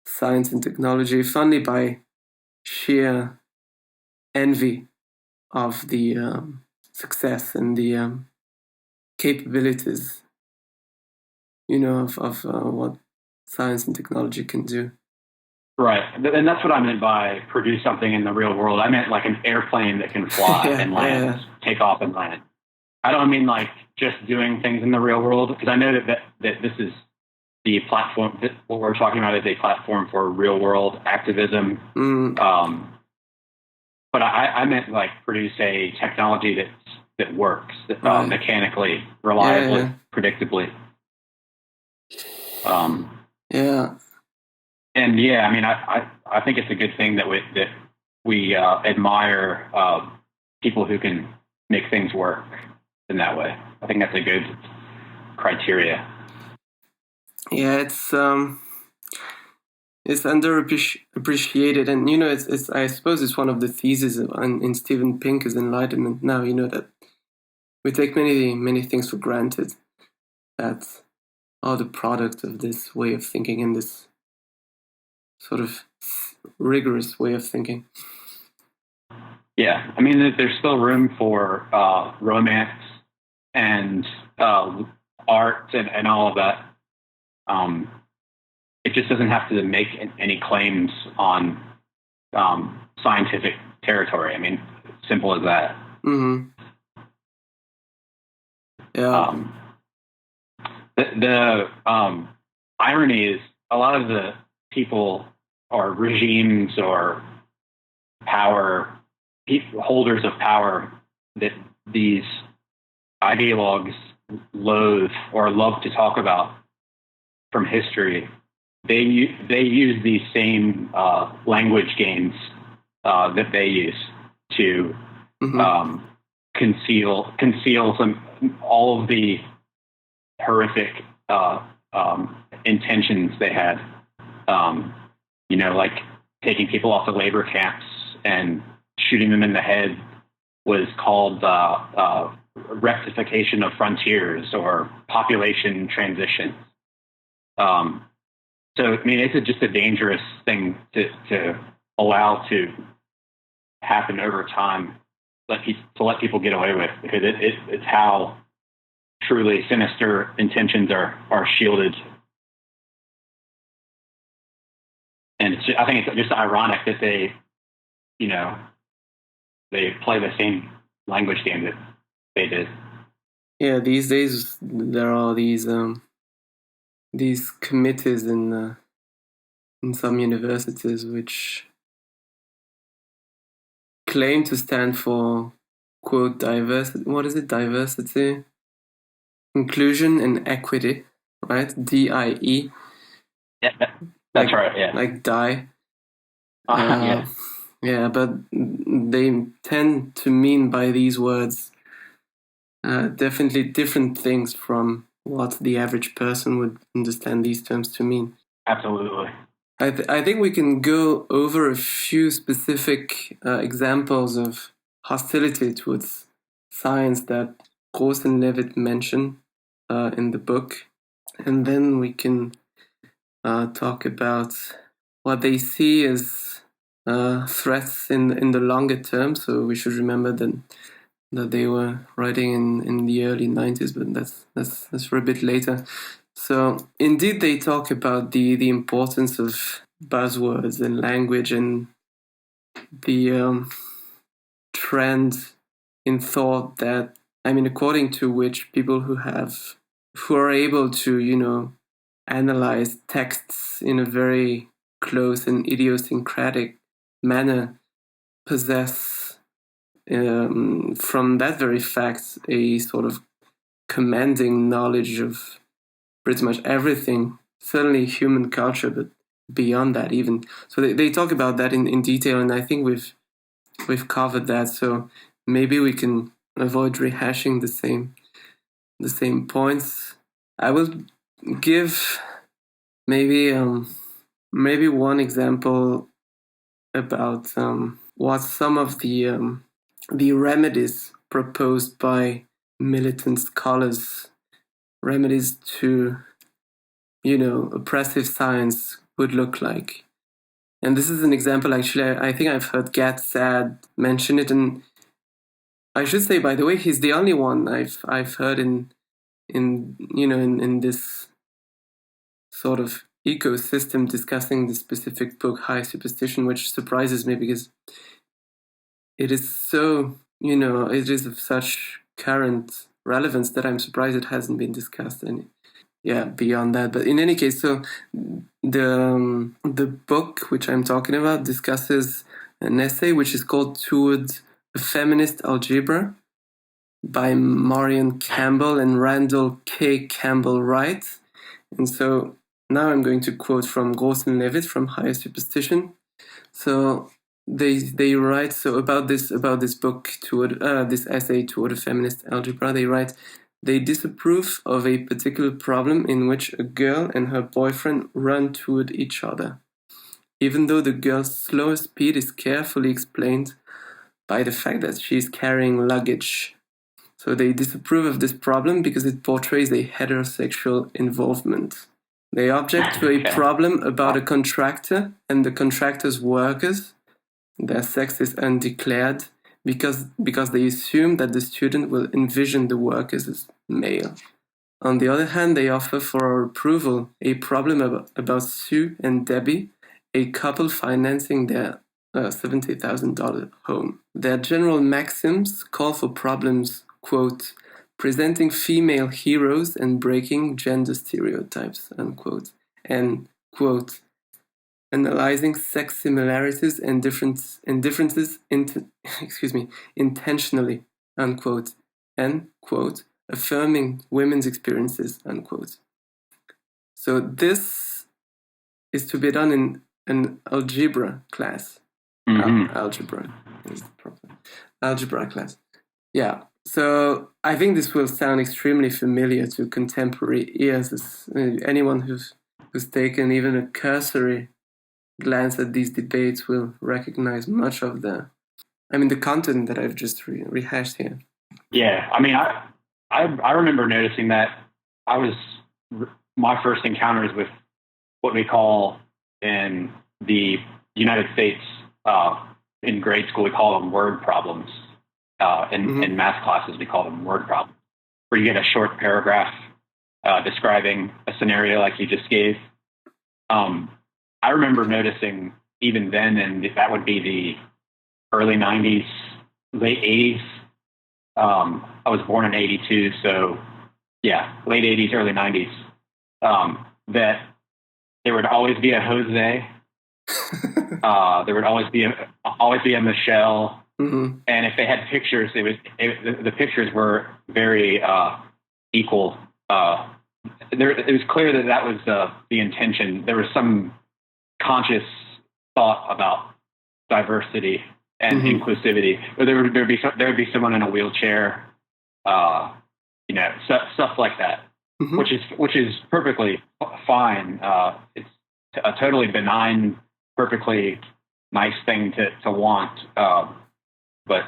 science and technology, if only by sheer envy of the success and the capabilities, of what science and technology can do. Right. And that's what I meant by produce something in the real world. I meant like an airplane that can fly and land, take off and land. I don't mean like just doing things in the real world, because I know that this is the platform, that what we're talking about is a platform for real world activism. But I meant like produce a technology that works mechanically, reliably, predictably. And I mean, I think it's a good thing that we admire people who can make things work in that way. I think that's a good criteria. Yeah, it's underappreciated, and it's I suppose it's one of the theses in Steven Pinker's Enlightenment. Now that we take many things for granted that are the product of this way of thinking and this sort of rigorous way of thinking. Yeah, I mean, there's still room for romance and art and all of that. It just doesn't have to make any claims on scientific territory. I mean, simple as that. Mm-hmm. Yeah. The irony is a lot of the people or regimes or holders of power that these ideologues loathe or love to talk about from history, they use these same language games that they use to conceal all of the horrific intentions they had. Like taking people off the labor camps and shooting them in the head was called rectification of frontiers or population transition. So, I mean, it's just a dangerous thing to allow to happen over time, to let people get away with, because it's how truly sinister intentions are shielded. And I think it's just ironic that they play the same language game that they did. Yeah, these days there are these committees in some universities which claim to stand for, quote, diversity. What is it? Diversity, inclusion, and equity, right? DIE. Yeah, that's right. Yeah, like die. Yeah. Yeah, but they tend to mean by these words definitely different things from what the average person would understand these terms to mean. Absolutely. I think we can go over a few specific examples of hostility towards science that Gross and Levitt mention in the book, and then we can talk about what they see as threats in the longer term. So we should remember that they were writing in the early 90s, but that's for a bit later. So indeed, they talk about the importance of buzzwords and language and the trend in thought that, I mean, according to which people who are able to, analyze texts in a very close and idiosyncratic manner possess, from that very fact, a sort of commanding knowledge of pretty much everything, certainly human culture, but beyond that even. So they talk about that in detail, and I think we've covered that. So maybe we can avoid rehashing the same points. I will give maybe one example about what some of the remedies proposed by militant scholars, remedies to oppressive science would look like. And this is an example, actually, I think I've heard Gad Saad mention it, and I should say, by the way, he's the only one I've heard in in this sort of ecosystem discussing the specific book High Superstition, which surprises me because it is so, it is of such current relevance that I'm surprised it hasn't been discussed beyond that. But in any case, so the book which I'm talking about discusses an essay which is called Towards a Feminist Algebra by Marion Campbell and Randall K. Campbell Wright. And so now I'm going to quote from Gross and Levitt from Higher Superstition. So they write about this book toward this essay Toward a Feminist Algebra. They write, they disapprove of a particular problem in which a girl and her boyfriend run toward each other, even though the girl's slower speed is carefully explained by the fact that she is carrying luggage. So they disapprove of this problem because it portrays a heterosexual involvement. They object to a problem about a contractor and the contractor's workers. Their sex is undeclared because they assume that the student will envision the workers as male. On the other hand, they offer for our approval a problem about Sue and Debbie, a couple financing their $70,000 home. Their general maxims call for problems, quote, presenting female heroes and breaking gender stereotypes, unquote, and, quote, analyzing sex similarities and differences intentionally, unquote, and, quote, affirming women's experiences, unquote. So this is to be done in an algebra class. Algebra is the problem. Algebra class. Yeah. So I think this will sound extremely familiar to contemporary ears. Anyone who's taken even a cursory glance at these debates will recognize much of the content that I've just rehashed here. Yeah, I mean, I remember noticing that my first encounters with what we call in the United States in grade school, we call them word problems. In math classes, we call them word problems, where you get a short paragraph describing a scenario like you just gave. I remember noticing even then, and that would be the early 90s, late 80s. I was born in 82, so yeah, late 80s, early 90s, that there would always be a Jose. There would always be a Michelle. Mm-hmm. And if they had pictures, the pictures were very equal. It was clear that was the intention. There was some conscious thought about diversity and inclusivity. Or there would be someone in a wheelchair, stuff like that, which is perfectly fine. It's a totally benign, perfectly nice thing to want. But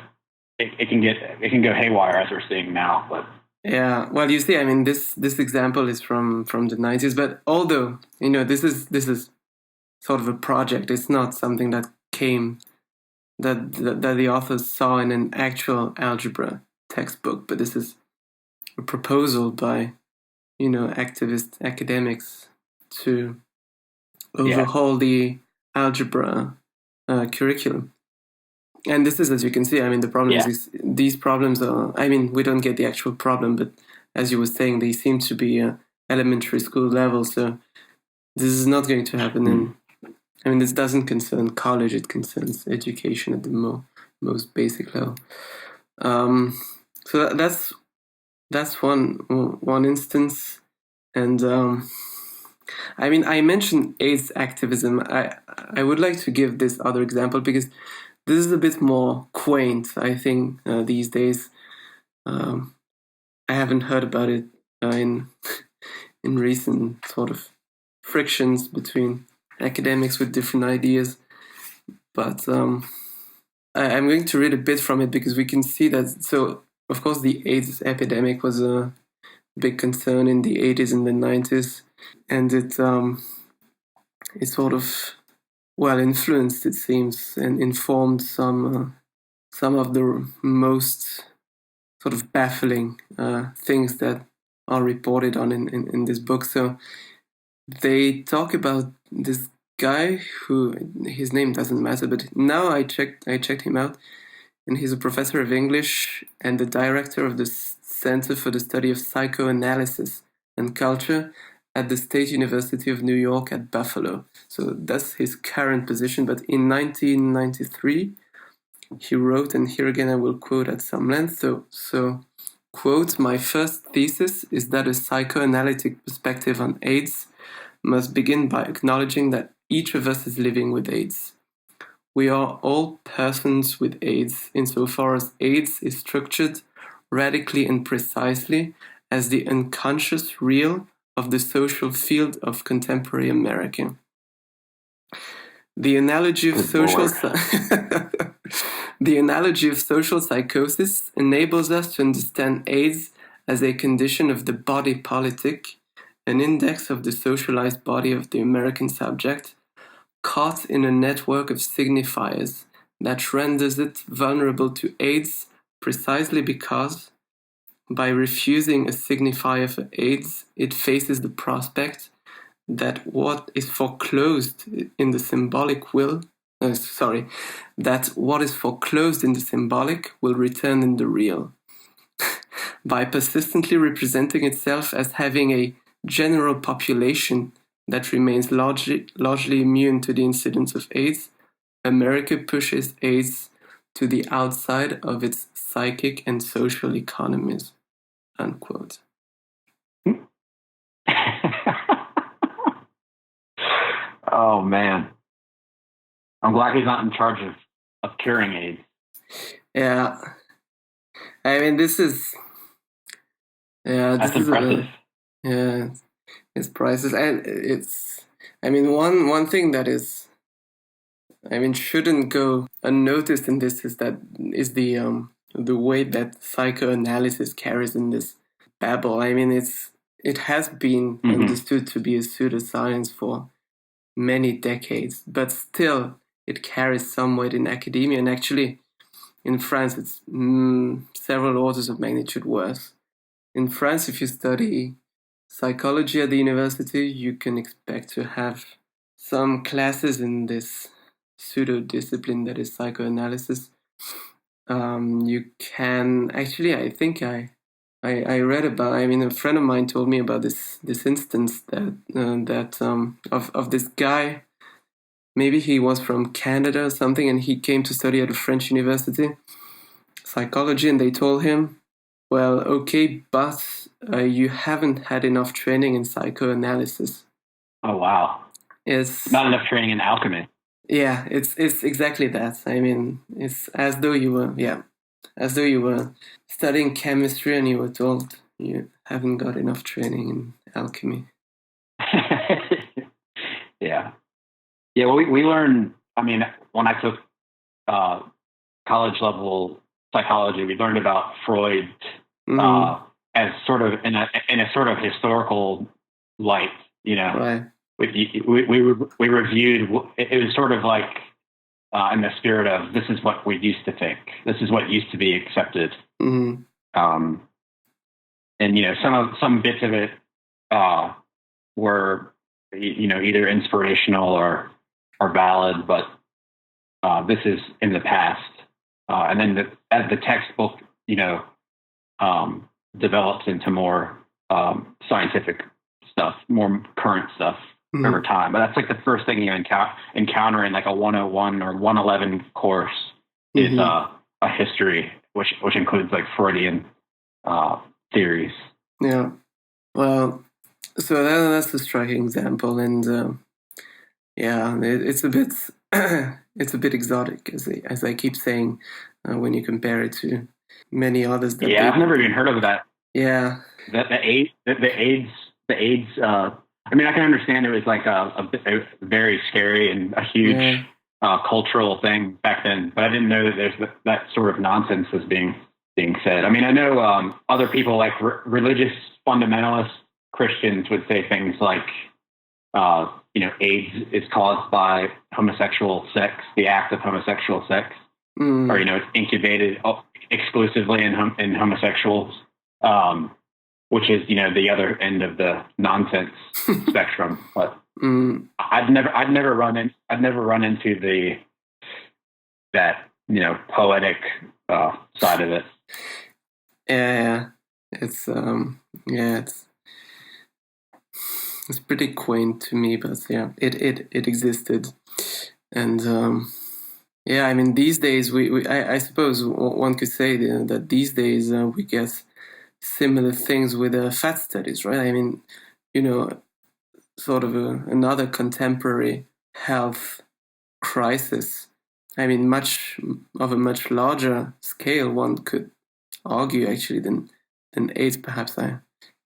it can go haywire, as we're seeing now. But yeah, well, you see, this example is from the 90s. But although this is sort of a project, it's not something that came that the authors saw in an actual algebra textbook. But this is a proposal by activist academics to overhaul the algebra curriculum. And this is, as you can see, the problem is these problems are, we don't get the actual problem, but as you were saying, they seem to be elementary school level. So this is not going to happen this doesn't concern college, it concerns education at the most basic level. So that's one instance. And I mentioned AIDS activism. I would like to give this other example because this is a bit more quaint, I think, these days. I haven't heard about it in recent sort of frictions between academics with different ideas. But I'm going to read a bit from it because we can see that. So, of course, the AIDS epidemic was a big concern in the 80s and the 90s. And it sort of influenced, it seems, and informed some of the most sort of baffling things that are reported on in this book. So they talk about this guy who, his name doesn't matter, but now I checked him out, and he's a professor of English and the director of the Center for the Study of Psychoanalysis and Culture at the State University of New York at Buffalo. So that's his current position. But in 1993, he wrote, and here again I will quote at some length. So quote, "My first thesis is that a psychoanalytic perspective on AIDS must begin by acknowledging that each of us is living with AIDS. We are all persons with AIDS, insofar as AIDS is structured radically and precisely as the unconscious real of the social field of contemporary America. The analogy of social psychosis enables us to understand AIDS as a condition of the body politic, an index of the socialized body of the American subject, caught in a network of signifiers that renders it vulnerable to AIDS precisely because, by refusing a signifier for AIDS, it faces the prospect that what is foreclosed in the symbolic will return in the real. By persistently representing itself as having a general population that remains largely immune to the incidence of AIDS, America pushes AIDS to the outside of its psychic and social economies." Unquote. Oh, man. I'm glad he's not in charge of curing AIDS. Yeah. I mean, this is... Yeah, that's impressive. It's priceless. And it's... I mean, one thing that is... I mean, shouldn't go unnoticed in this is the weight that psychoanalysis carries in this babble. I mean, it has been understood to be a pseudoscience for many decades, but still it carries some weight in academia. And actually, in France, it's several orders of magnitude worse. In France, if you study psychology at the university, you can expect to have some classes in this pseudo-discipline that is psychoanalysis. You can actually, I think I read about. I mean, a friend of mine told me about this instance of this guy. Maybe he was from Canada or something, and he came to study at a French university, psychology, and they told him, "Well, okay, but you haven't had enough training in psychoanalysis." Oh wow! It's not enough training in alchemy. Yeah, it's exactly that. I mean, it's as though you were studying chemistry and you were told you haven't got enough training in alchemy. Yeah. Well, we learned. I mean, when I took college level psychology, we learned about Freud as sort of in a sort of historical light. You know. Right. We reviewed. It was sort of like in the spirit of this is what we used to think. This is what used to be accepted. Mm-hmm. And you know, some bits of it were either inspirational or valid, but this is in the past. And then as the textbook develops into more scientific stuff, more current stuff. Mm-hmm. Over time, but that's like the first thing you encounter in like a 101 or 111 course is a history, which includes like Freudian theories. Yeah, well, so that's a striking example, and it's a bit exotic, as I keep saying, when you compare it to many others. I've never even heard of that. Yeah, the AIDS. I mean, I can understand it was like a very scary and a huge cultural thing back then, but I didn't know that there's that sort of nonsense was being said. I mean, I know other people like religious fundamentalist Christians would say things like, AIDS is caused by homosexual sex, the act of homosexual sex, or it's incubated exclusively in homosexuals. which is, the other end of the nonsense spectrum. But I'd never run into that poetic side of it. Yeah, it's it's pretty quaint to me, but yeah, it existed, and I mean, these days I suppose one could say that these days we get similar things with fat studies, right? I mean, sort of another contemporary health crisis. I mean, much larger scale, one could argue actually than AIDS. Perhaps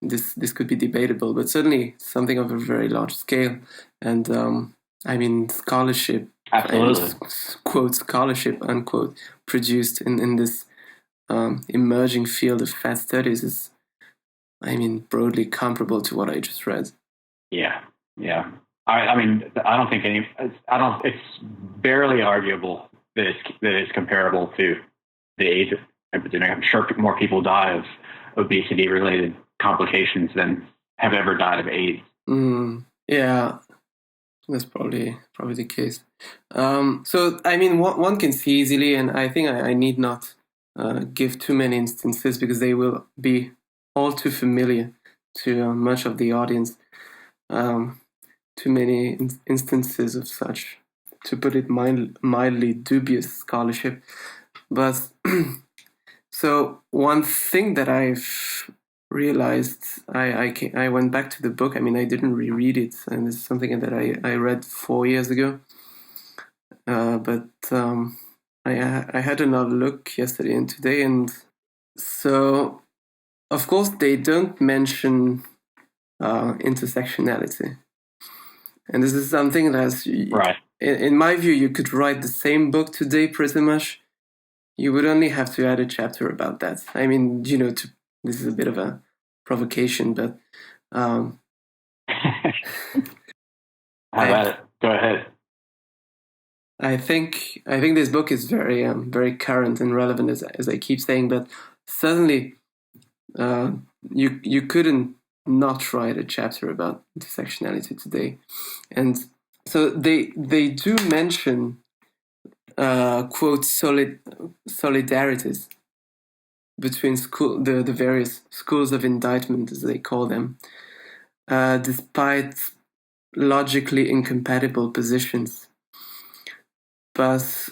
this could be debatable, but certainly something of a very large scale. And I mean, scholarship, absolutely, quote scholarship unquote, produced in this emerging field of fat studies is, I mean, broadly comparable to what I just read. Yeah. I mean, I don't think it's barely arguable that it's comparable to the AIDS epidemic. I'm sure more people die of obesity-related complications than have ever died of AIDS. Yeah, that's probably the case. So, I mean, one can see easily, and I think I need not give too many instances because they will be all too familiar to much of the audience. Too many instances of such, to put it mildly, dubious scholarship. But so one thing that I've realized, I went back to the book. I mean, I didn't reread it, and it's something that I read 4 years ago. But I had another look yesterday and today, and so of course they don't mention intersectionality. And this is something that's, right. In my view, you could write the same book today pretty much. You would only have to add a chapter about that. I mean, this is a bit of a provocation, but how about it? Go ahead. I think this book is very very current and relevant, as I keep saying. But certainly, you couldn't not write a chapter about intersectionality today. And so they do mention quote solidarities between the various schools of indictment, as they call them, despite logically incompatible positions. But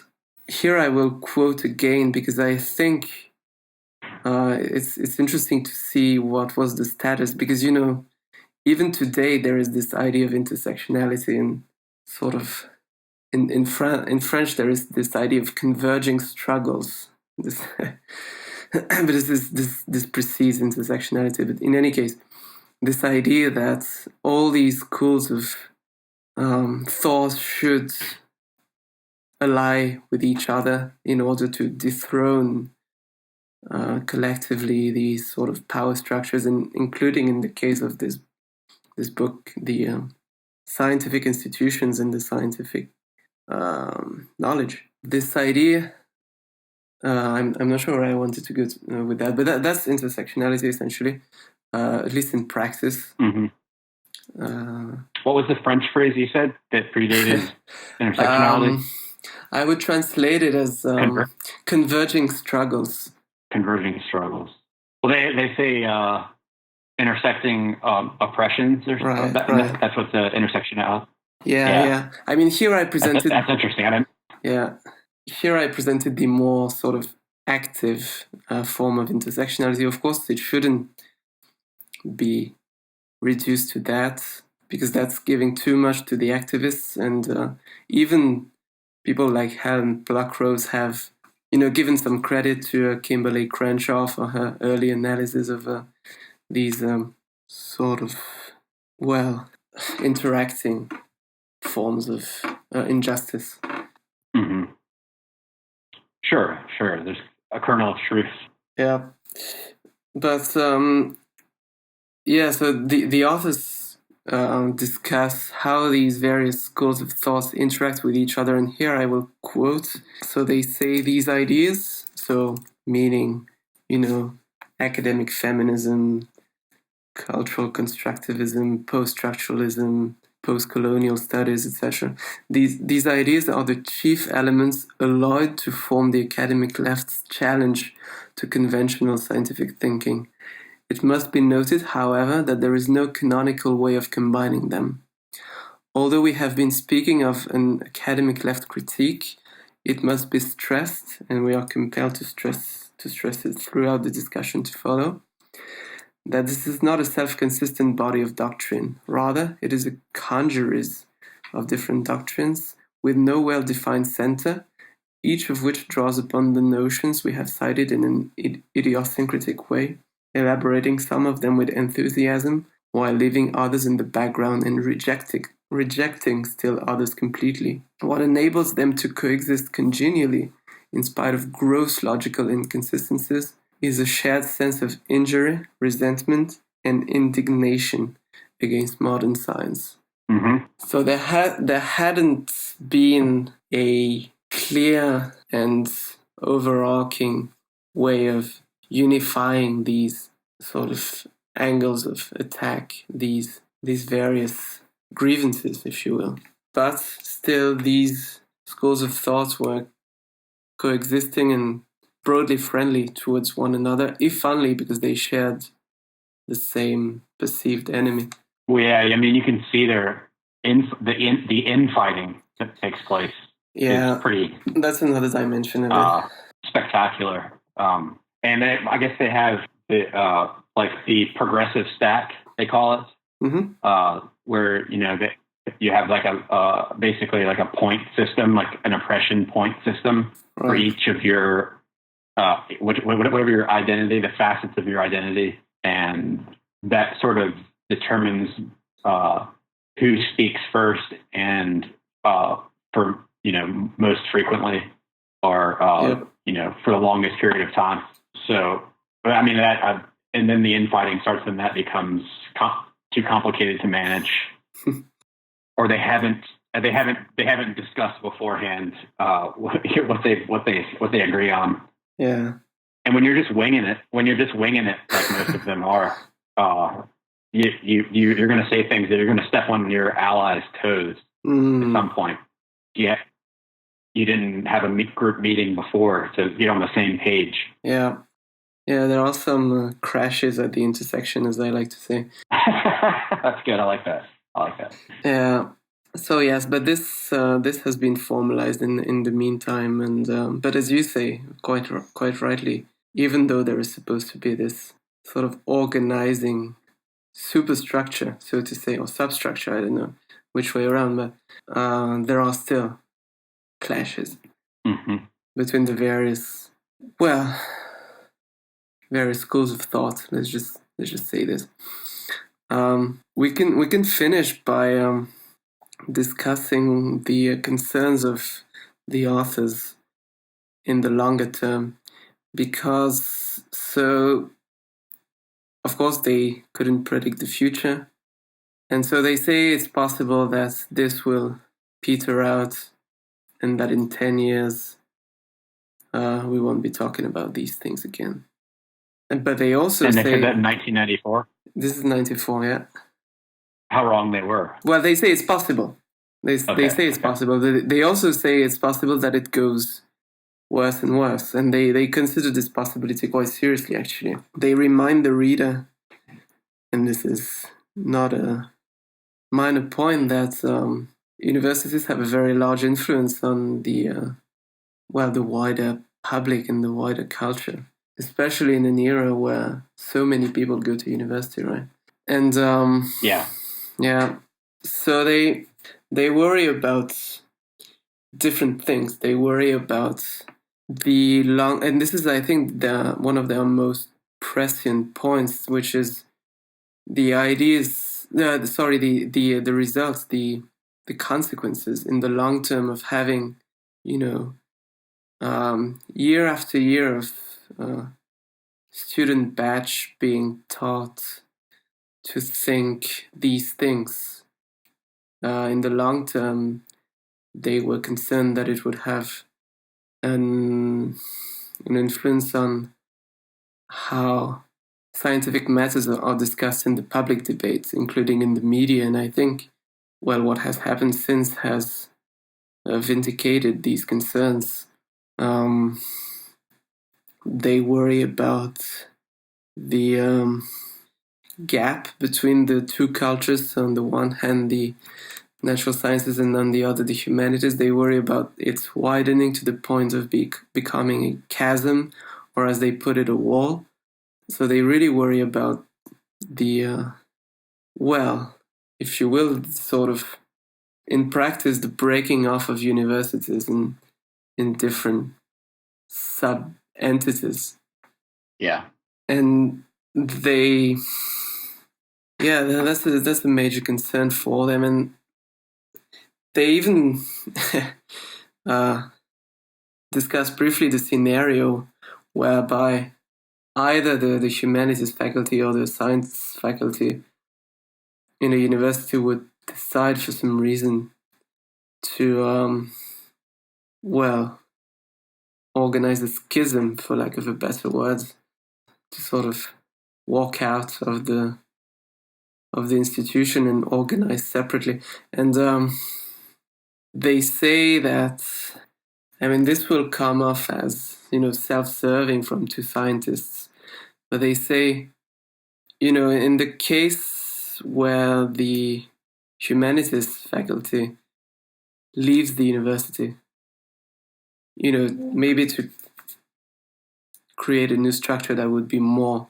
here I will quote again because I think it's interesting to see what was the status, because even today there is this idea of intersectionality, and sort of in French there is this idea of converging struggles. But this precedes intersectionality. But in any case, this idea that all these schools of thought should ally with each other in order to dethrone collectively these sort of power structures, and including in the case of this book, the scientific institutions and the scientific knowledge. This idea, I'm not sure where I wanted to go with that, but that's intersectionality essentially, at least in practice. Mm-hmm. What was the French phrase you said that predated intersectionality? I would translate it as converging struggles. Converging struggles. Well, they say intersecting oppressions, or right. That's what the intersectionality. Yeah. I mean, here I presented. That's interesting. Here I presented the more sort of active form of intersectionality. Of course, it shouldn't be reduced to that, because that's giving too much to the activists, and even people like Helen Pluckrose have, given some credit to Kimberly Crenshaw for her early analysis of these sort of, interacting forms of injustice. Mm-hmm. Sure. There's a kernel of truth. Yeah. But, so the authors discuss how these various schools of thought interact with each other, and here I will quote. So they say these ideas, so meaning, academic feminism, cultural constructivism, post-structuralism, post-colonial studies, etc. These ideas are the chief elements allied to form the academic left's challenge to conventional scientific thinking. It must be noted, however, that there is no canonical way of combining them. Although we have been speaking of an academic left critique, it must be stressed, and we are compelled to stress it throughout the discussion to follow, that this is not a self-consistent body of doctrine. Rather, it is a congeries of different doctrines with no well-defined center, each of which draws upon the notions we have cited in an idiosyncratic way, elaborating some of them with enthusiasm, while leaving others in the background and rejecting still others completely. What enables them to coexist congenially, in spite of gross logical inconsistencies, is a shared sense of injury, resentment, and indignation against modern science. Mm-hmm. So there hadn't been a clear and overarching way of unifying these sort of angles of attack, these various grievances, if you will. But still, these schools of thought were coexisting and broadly friendly towards one another, if only because they shared the same perceived enemy. Well, yeah, I mean, you can see the infighting that takes place. Yeah, is pretty. That's another dimension of it. Spectacular. And I guess they have the the progressive stack, they call it, mm-hmm. Where you have like a basically like a point system, like an oppression point system for each of your whatever your identity, the facets of your identity, and that sort of determines who speaks first and for most frequently or for the longest period of time. So I mean that, and then the infighting starts, and that becomes too complicated to manage, or they haven't discussed beforehand what they agree on. Yeah. And when you're just winging it, like most of them are, you're going to say things that are going to step on your allies' toes at some point. Yeah, you didn't have a group meeting before to get on the same page. Yeah. Yeah, there are some crashes at the intersection, as I like to say. That's good. I like that. Yeah. So yes, but this has been formalized in the meantime, and but as you say, quite rightly, even though there is supposed to be this sort of organizing superstructure, so to say, or substructure, I don't know which way around, but there are still clashes between the various schools of thought. Let's just say this. We can finish by discussing the concerns of the authors in the longer term, because of course they couldn't predict the future, and so they say it's possible that this will peter out and that in 10 years we won't be talking about these things again. But they also and say... And they said that in 1994? This is 94, yeah. How wrong they were. Well, they say it's possible. They say it's possible. They also say it's possible that it goes worse and worse. And they consider this possibility quite seriously, actually. They remind the reader, and this is not a minor point, that universities have a very large influence on the wider public and the wider culture, especially in an era where so many people go to university, right? And yeah. So they worry about different things. They worry about the long, and this is, I think, one of their most prescient points, which is the ideas. The results, the consequences in the long term of having, year after year of student batch being taught to think these things. In the long term, they were concerned that it would have an influence on how scientific matters are discussed in the public debates, including in the media. And I think, well, what has happened since has vindicated these concerns. They worry about the gap between the two cultures. On the one hand, the natural sciences, and on the other, the humanities. They worry about its widening to the point of becoming a chasm, or as they put it, a wall. So they really worry about the, well, if you will, sort of, in practice, the breaking off of universities in different sub-entities. Yeah. And they, yeah, that's a major concern for them. And they even discussed briefly the scenario whereby either the humanities faculty or the science faculty in a university would decide for some reason to, organize a schism, for lack of a better word, to sort of walk out of the institution and organize separately. And they say that, I mean, this will come off as, self-serving from two scientists, but they say, in the case where the humanities faculty leaves the university, maybe to create a new structure that would be more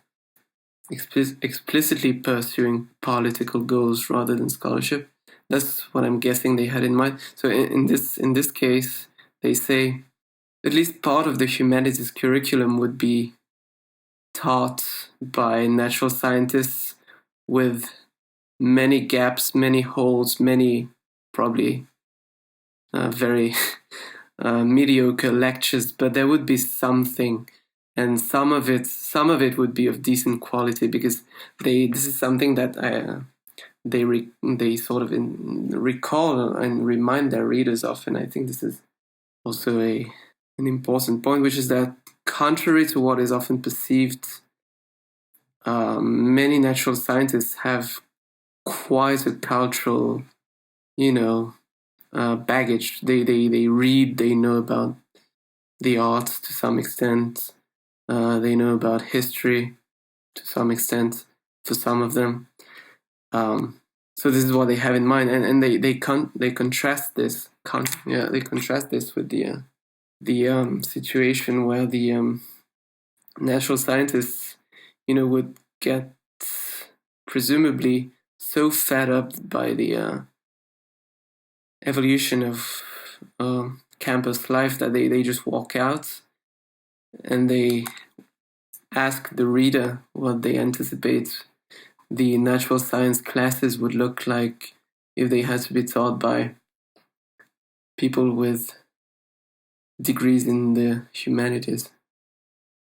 explicitly pursuing political goals rather than scholarship. That's what I'm guessing they had in mind. So in this case, they say at least part of the humanities curriculum would be taught by natural scientists with many gaps, many holes, many probably very mediocre lectures, but there would be something, and some of it would be of decent quality, because this is something that they sort of recall and remind their readers of. And I think this is also an important point, which is that contrary to what is often perceived, many natural scientists have quite a cultural, baggage. They read, they know about the arts to some extent, they know about history to some extent for some of them. So this is what they have in mind, and they contrast this. They contrast this with the situation where the natural scientists, would get presumably so fed up by the evolution of campus life that they just walk out, and they ask the reader what they anticipate the natural science classes would look like if they had to be taught by people with degrees in the humanities.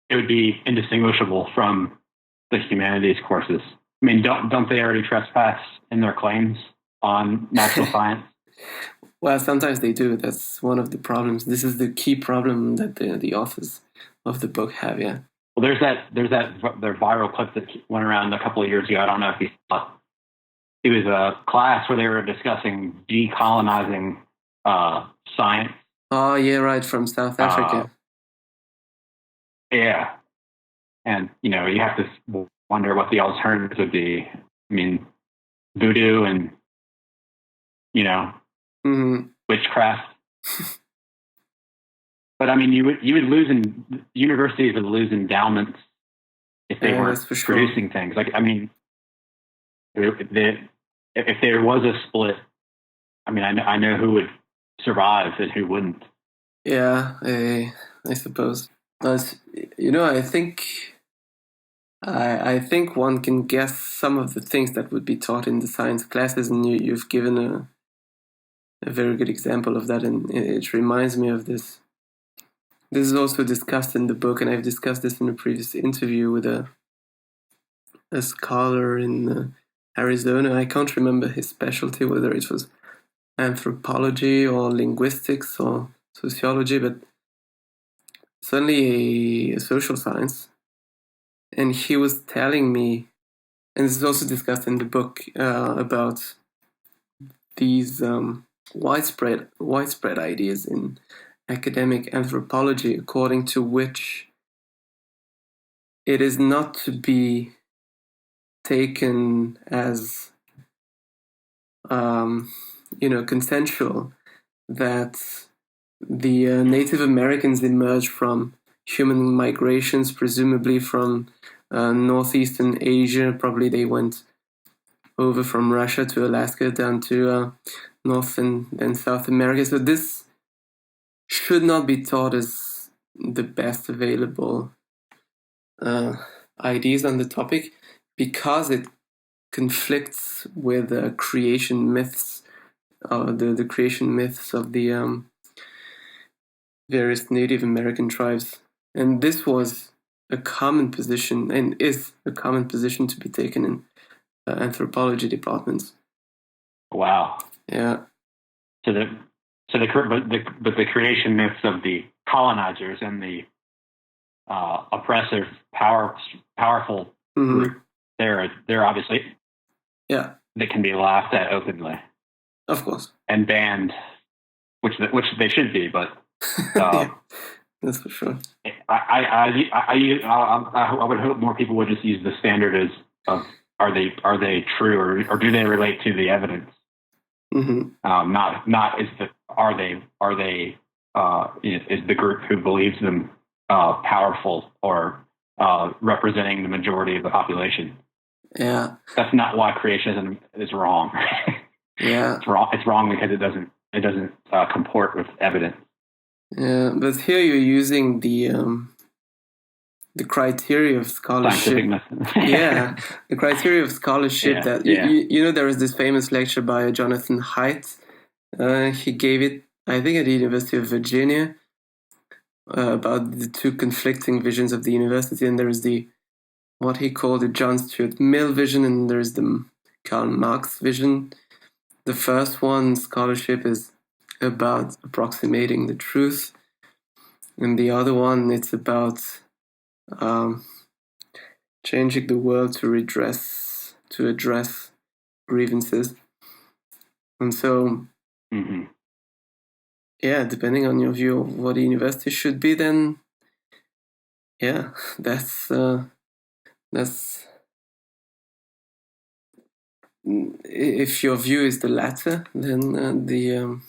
It would be indistinguishable from the humanities courses. I mean, don't they already trespass in their claims on natural science? Well, sometimes they do. That's one of the problems. This is the key problem that the authors of the book have. Yeah. Well, their viral clip that went around a couple of years ago. I don't know if you saw it. It was a class where they were discussing decolonizing science. Oh, yeah, right, from South Africa. Yeah. And, you have to wonder what the alternatives would be. I mean, voodoo and, witchcraft. But I mean, you would lose universities would lose endowments if they weren't producing things. Like, I mean, if there was a split, I mean, I know who would survive and who wouldn't. Yeah, I suppose. But I think one can guess some of the things that would be taught in the science classes, and you've given a very good example of that, and it reminds me of this. This is also discussed in the book, and I've discussed this in a previous interview with a scholar in Arizona. I can't remember his specialty, whether it was anthropology or linguistics or sociology, but certainly a social science. and he was telling me, and this is also discussed in the book, about these widespread ideas in academic anthropology, according to which it is not to be taken as consensual that the Native Americans emerged from human migrations, presumably from northeastern Asia. Probably they went over from Russia to Alaska down to North and South America. So this should not be taught as the best available ideas on the topic, because it conflicts with creation myths, the creation myths of the various Native American tribes. And this was a common position, and is a common position to be taken in anthropology departments. Wow. Yeah. So the creation myths of the colonizers and the oppressive, powerful group, they're obviously they can be laughed at openly, of course, and banned, which they should be, but. Yeah, that's for sure. I would hope more people would just use the standard of are they true, or do they relate to the evidence? Mm-hmm. Not is the group who believes them powerful or representing the majority of the population. Yeah, that's not why creationism is wrong. Yeah, it's wrong because it doesn't comport with evidence. Yeah, but here you're using the criteria of scholarship. Yeah, the criteria of scholarship that there is this famous lecture by Jonathan Haidt. He gave it, I think, at the University of Virginia, about the two conflicting visions of the university, and there is what he called the John Stuart Mill vision, and there's the Karl Marx vision. The first one, scholarship, is about approximating the truth, and the other one, it's about changing the world to address grievances. And so, depending on your view of what a university should be, then that's if your view is the latter, then the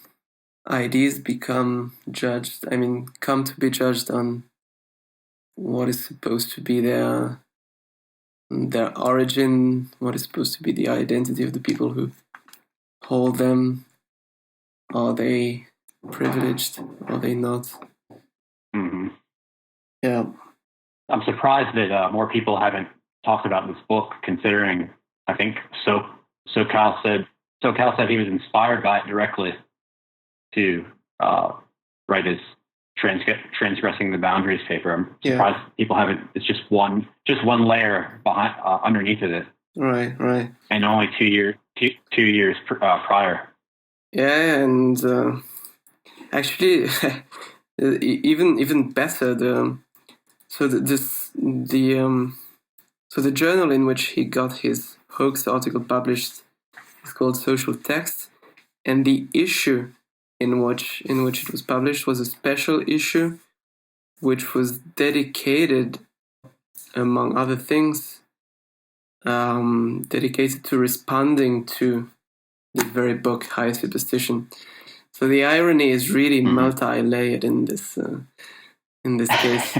ideas come to be judged on what is supposed to be their origin, what is supposed to be the identity of the people who hold them. Are they privileged? Are they not? Mm-hmm. Yeah. I'm surprised that more people haven't talked about this book, considering I think SoCal said he was inspired by it directly to write his transgressing the boundaries paper. I'm surprised people haven't. It's just one layer behind underneath of it. Right. And only 2 years prior. Yeah, and actually, even better. The journal in which he got his hoax article published is called Social Text, and the issue in which it was published was a special issue, which was dedicated, among other things, dedicated to responding to the very book High Superstition. So the irony is really multi-layered in this case.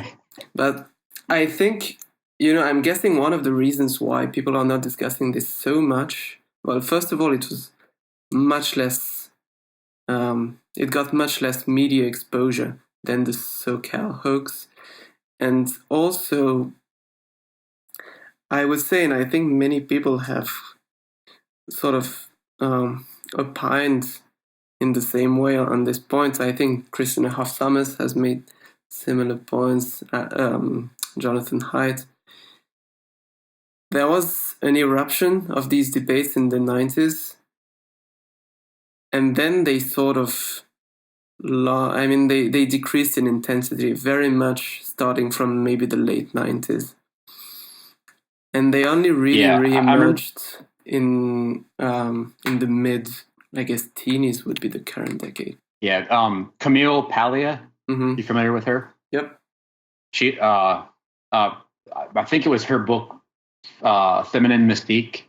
But I think, I'm guessing one of the reasons why people are not discussing this so much. Well, first of all, it was much less. It got much less media exposure than the SoCal hoax, and also, I would say, and I think many people have sort of opined in the same way on this point. I think Christina Hoff Sommers has made similar points. Jonathan Haidt. There was an eruption of these debates in the 90s, and then they sort of they decreased in intensity very much starting from maybe the late 90s. and they only really reemerged in the mid, I guess, teenies would be the current decade. Yeah, Camille Paglia. Mm-hmm. You familiar with her? Yep. She, I think it was her book, Feminine Mystique,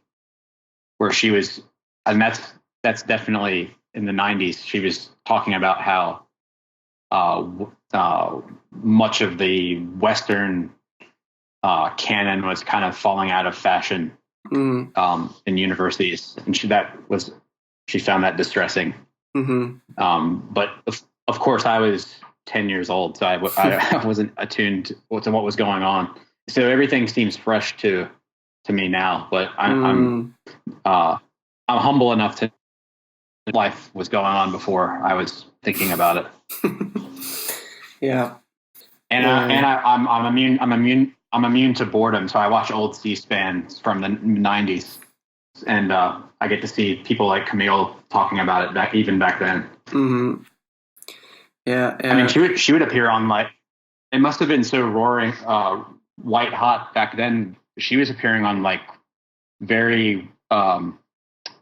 where she was, and that's definitely in the 90s. She was talking about how much of the Western canon was kind of falling out of fashion in universities, and she found that distressing. Mm-hmm. But of course, I was 10 years old, so I wasn't attuned to what was going on. So everything seems fresh to me now. But I'm humble enough to life was going on before I was thinking about it. Yeah. And I'm immune to boredom, so I watch old C-SPAN from the 90s, and I get to see people like Camille talking about it back then. Mm-hmm. Yeah, I mean, she would appear on, like, it must have been so roaring white hot back then. She was appearing on, like, very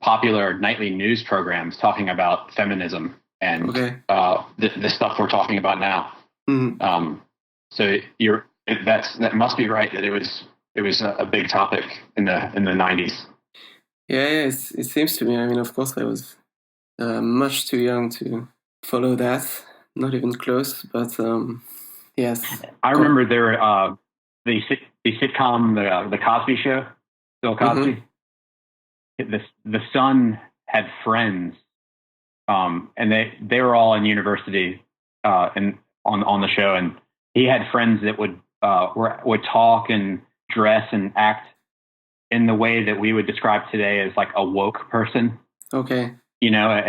popular nightly news programs talking about feminism and the stuff we're talking about now. Mm-hmm. So that must be right that it was a big topic in the 90s. Yeah, it seems to me. I mean, of course, I was much too young to follow that, not even close. But yes, I remember there were the sitcom, the Cosby Show, Bill Cosby. Mm-hmm. The son had friends, and they were all in university and on the show, and he had friends that would talk and dress and act in the way that we would describe today as like a woke person. Okay. You know,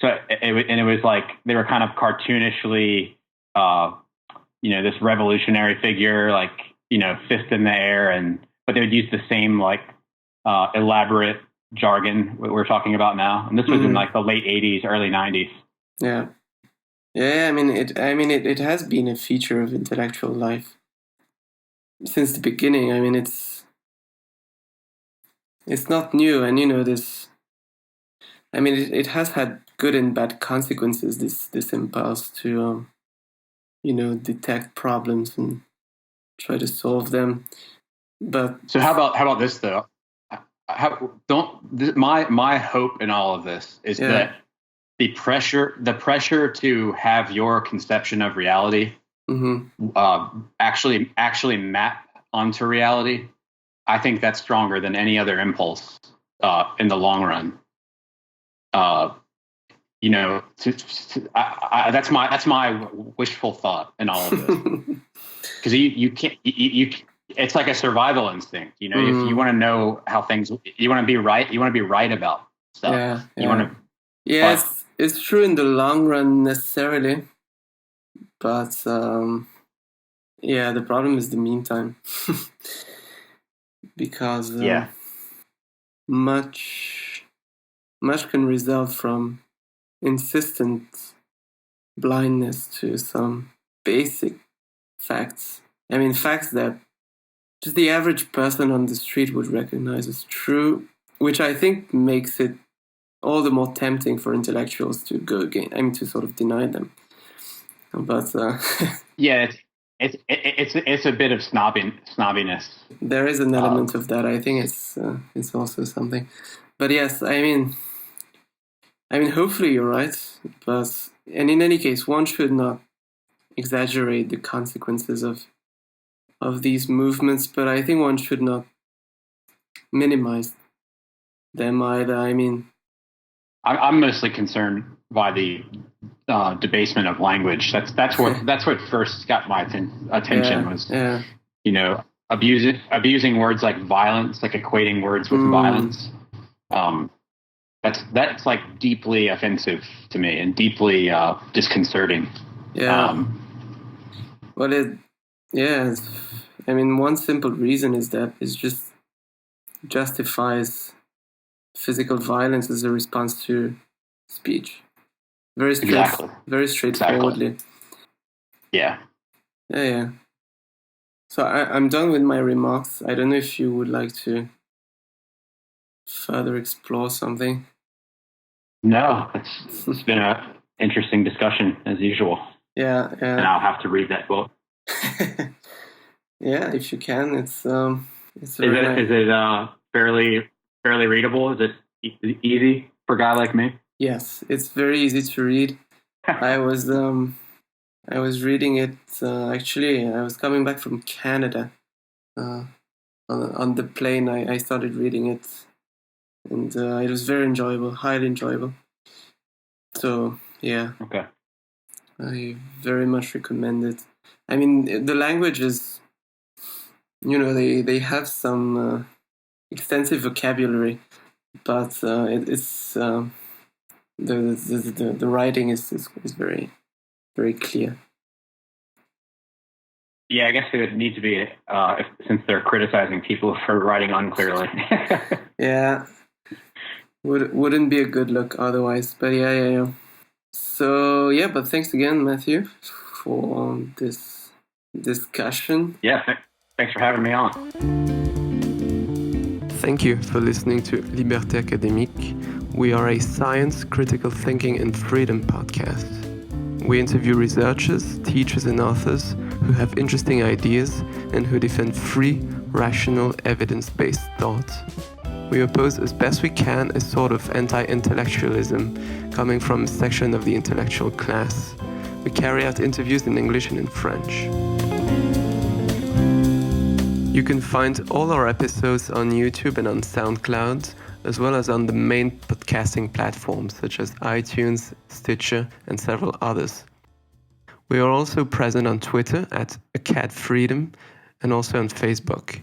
so it was like they were kind of cartoonishly, this revolutionary figure, like, fist in the air, but they would use the same like elaborate jargon we're talking about now. And this was in like the late 80s, early 90s. Yeah. Yeah, I mean it has been a feature of intellectual life since the beginning. I mean it's not new, and this. I mean it has had good and bad consequences. This impulse to detect problems and try to solve them. But so how about this though? My hope in all of this is that the pressure to have your conception of reality actually map onto reality. I think that's stronger than any other impulse in the long run. That's my wishful thought in all of this, because you can't. It's like a survival instinct. If you want to know how things, you want to be right. You want to be right about stuff. Yeah. You want to. Yeah, it's true in the long run necessarily, but the problem is the meantime, because much can result from insistent blindness to some basic facts. I mean, facts that just the average person on the street would recognize as true, which I think makes it all the more tempting for intellectuals to go again. I mean, to sort of deny them. But it's a bit of snobbiness. There is an element of that. I think it's also something. But yes, I mean, hopefully you're right. And in any case, one should not exaggerate the consequences of these movements. But I think one should not minimize them either. I mean, I'm mostly concerned by the debasement of language. That's what first got my attention was abusing words like violence, like equating words with violence. That's like deeply offensive to me and deeply disconcerting. Yeah. I mean, one simple reason is that it just justifies physical violence as a response to speech. Very straightforwardly. Yeah. Yeah. So I'm done with my remarks. I don't know if you would like to further explore something. No, it's been an interesting discussion as usual. Yeah. And I'll have to read that book. Yeah, if you can, it's Is it fairly readable? Is it easy for a guy like me? Yes, it's very easy to read. I was reading it actually. I was coming back from Canada. On the plane, I started reading it, and it was very enjoyable, highly enjoyable. So yeah, okay, I very much recommend it. I mean, the language is, they have some extensive vocabulary, but it's the writing is very, very clear. Yeah, I guess it would need to be since they're criticizing people for writing unclearly. Yeah, wouldn't be a good look otherwise. But yeah. So yeah, but thanks again, Matthew, for this discussion. Yeah, thanks for having me on. Thank you for listening to Liberté Académique. We are a science, critical thinking, and freedom podcast. We interview researchers, teachers, and authors who have interesting ideas and who defend free, rational, evidence-based thought. We oppose as best we can a sort of anti-intellectualism coming from a section of the intellectual class. We carry out interviews in English and in French. You can find all our episodes on YouTube and on SoundCloud, as well as on the main podcasting platforms such as iTunes, Stitcher, and several others. We are also present on Twitter @AcadFreedom and also on Facebook.